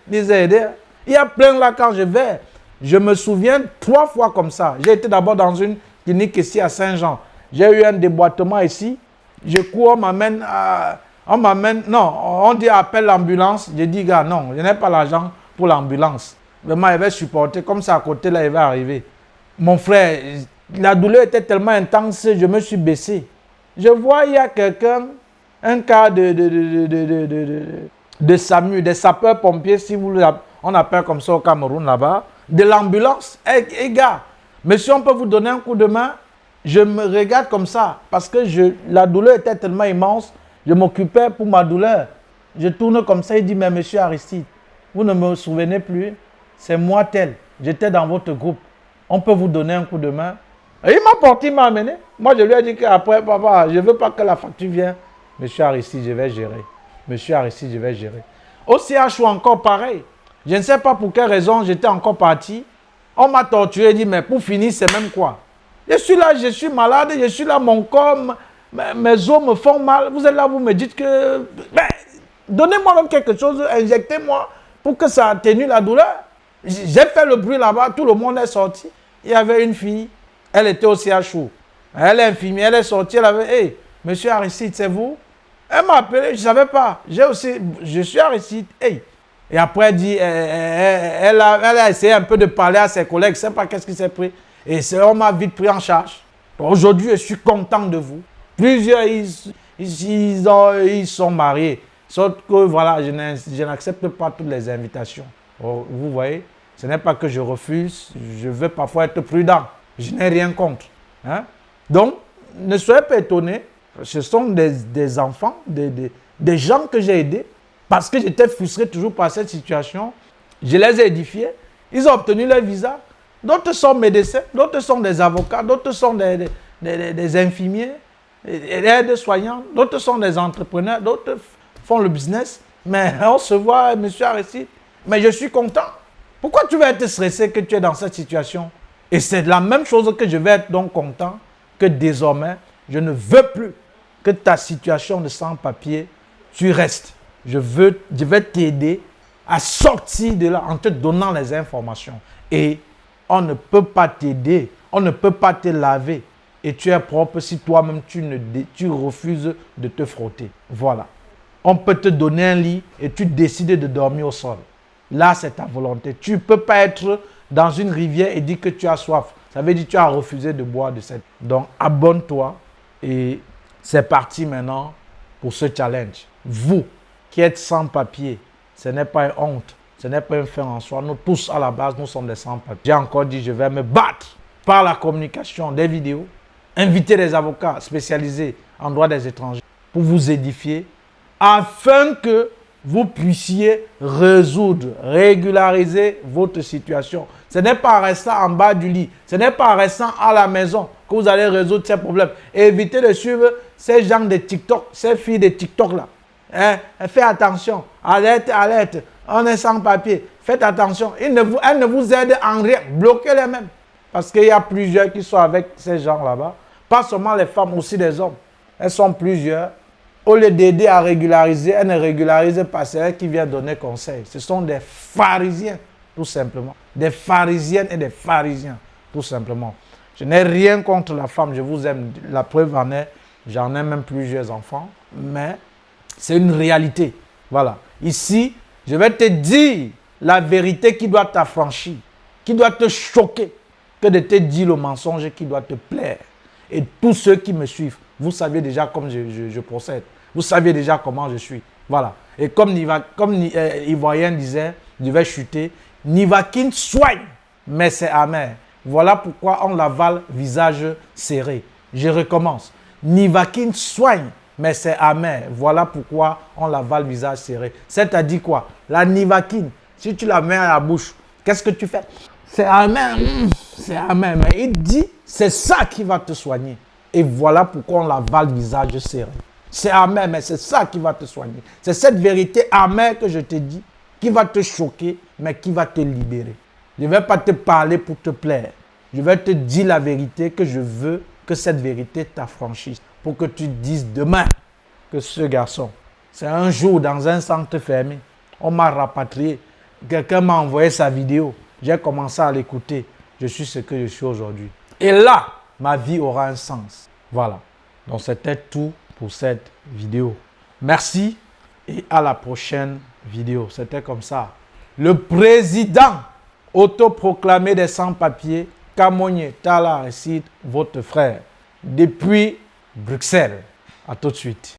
les ai aidés. Il y a plein là quand je vais. Je me souviens 3 fois comme ça. J'ai été d'abord dans une clinique ici à Saint-Jean. J'ai eu un déboîtement ici. Je cours, on m'amène, non, on dit appelle l'ambulance. Je dis, gars, non, je n'ai pas l'argent pour l'ambulance. Vraiment, il va supporter. Comme ça, à côté, là, il va arriver. Mon frère, la douleur était tellement intense, je me suis baissé. Je vois, il y a quelqu'un, un cas de SAMU, des sapeurs-pompiers, si vous on appelle comme ça au Cameroun, là-bas, de l'ambulance. Hey, gars, monsieur, on peut vous donner un coup de main? Je me regarde comme ça, parce que la douleur était tellement immense, je m'occupais pour ma douleur. Je tourne comme ça, il dit, mais monsieur Aristide, vous ne me souvenez plus? C'est moi tel. J'étais dans votre groupe. On peut vous donner un coup de main? Et il m'a porté, il m'a amené. Moi, je lui ai dit qu'après, papa, je ne veux pas que la facture vienne. Monsieur Aristide, je vais gérer. Monsieur Aristide, je vais gérer. Au CH, encore pareil. Je ne sais pas pour quelle raison j'étais encore parti. On m'a torturé, dit, mais pour finir, c'est même quoi? Je suis là, je suis malade, je suis là, mon corps, mes os me font mal. Vous êtes là, vous me dites que... Ben, donnez-moi donc quelque chose, injectez-moi pour que ça atténue la douleur. J'ai fait le bruit là-bas, tout le monde est sorti. Il y avait une fille, elle était aussi à chaud. Elle est infirmière, elle est sortie, elle avait... Hey, monsieur Aristide, c'est vous? Elle m'a appelé, je ne savais pas. Je suis Aristide. Hey. Et après, elle dit, elle a essayé un peu de parler à ses collègues, je ne sais pas qu'est-ce qui s'est pris. Et on m'a vite pris en charge. Aujourd'hui, je suis content de vous. Plusieurs, ils sont mariés. Sauf que, voilà, je n'accepte pas toutes les invitations. Vous voyez, ce n'est pas que je refuse, je veux parfois être prudent. Je n'ai rien contre. Hein? Donc, ne soyez pas étonnés. Ce sont des enfants, des gens que j'ai aidés. Parce que j'étais frustré toujours par cette situation. Je les ai édifiés. Ils ont obtenu leur visa. D'autres sont médecins, d'autres sont des avocats, d'autres sont des infirmiers, des aides-soignants, d'autres sont des entrepreneurs, d'autres font le business. Mais on se voit, monsieur Aristide, mais je suis content. Pourquoi tu vas être stressé que tu es dans cette situation? Et c'est la même chose que je vais être donc content que désormais, je ne veux plus que ta situation de sans-papier, tu restes. Je vais t'aider à sortir de là en te donnant les informations. Et on ne peut pas t'aider, on ne peut pas te laver. Et tu es propre si toi-même tu refuses de te frotter. Voilà. On peut te donner un lit et tu décides de dormir au sol. Là, c'est ta volonté. Tu ne peux pas être dans une rivière et dire que tu as soif. Ça veut dire que tu as refusé de boire de cette. Donc, abonne-toi et c'est parti maintenant pour ce challenge. Vous qui êtes sans papier, ce n'est pas une honte, ce n'est pas une fin en soi. Nous tous, à la base, nous sommes des sans-papiers. J'ai encore dit, je vais me battre par la communication, des vidéos, inviter des avocats spécialisés en droit des étrangers pour vous édifier, afin que vous puissiez résoudre, régulariser votre situation. Ce n'est pas en restant en bas du lit, ce n'est pas en restant à la maison que vous allez résoudre ces problèmes. Évitez de suivre ces gens de TikTok, ces filles de TikTok là. Hein? Faites attention, alerte, alerte, on est sans papier, faites attention. Elles ne vous aident en rien, bloquez-les même. Parce qu'il y a plusieurs qui sont avec ces gens là-bas. Pas seulement les femmes, aussi les hommes. Elles sont plusieurs. Au lieu d'aider à régulariser, elles ne régularisent pas. C'est elles qui viennent donner conseil. Ce sont des pharisiens, tout simplement. Des pharisiennes et des pharisiens, tout simplement. Je n'ai rien contre la femme, je vous aime. La preuve en est, j'en ai même plusieurs enfants. Mais c'est une réalité. Voilà. Ici, je vais te dire la vérité qui doit t'affranchir, qui doit te choquer, que de te dire le mensonge qui doit te plaire. Et tous ceux qui me suivent, vous savez déjà comment je procède. Vous savez déjà comment je suis. Voilà. Et comme Ivoirien disait, je vais chuter, Nivaquine soigne, mais c'est amer. Voilà pourquoi on l'avale visage serré. Je recommence. Nivaquine soigne, mais c'est amer. Voilà pourquoi on l'avale visage serré. C'est-à-dire quoi? La Nivaquine, si tu la mets à la bouche, qu'est-ce que tu fais? C'est amer. C'est amer. Mais il dit, c'est ça qui va te soigner. Et voilà pourquoi on l'avale visage serré. C'est amer, mais c'est ça qui va te soigner. C'est cette vérité amère que je te dis, qui va te choquer, mais qui va te libérer. Je ne vais pas te parler pour te plaire. Je vais te dire la vérité que je veux que cette vérité t'affranchisse. Pour que tu dises demain que ce garçon, c'est un jour dans un centre fermé. On m'a rapatrié. Quelqu'un m'a envoyé sa vidéo. J'ai commencé à l'écouter. Je suis ce que je suis aujourd'hui. Et là, ma vie aura un sens. Voilà. Donc, c'était tout pour cette vidéo. Merci et à la prochaine vidéo. C'était comme ça. Le président autoproclamé des sans-papiers, Kamogné Talla Aristide, votre frère, depuis Bruxelles. À tout de suite.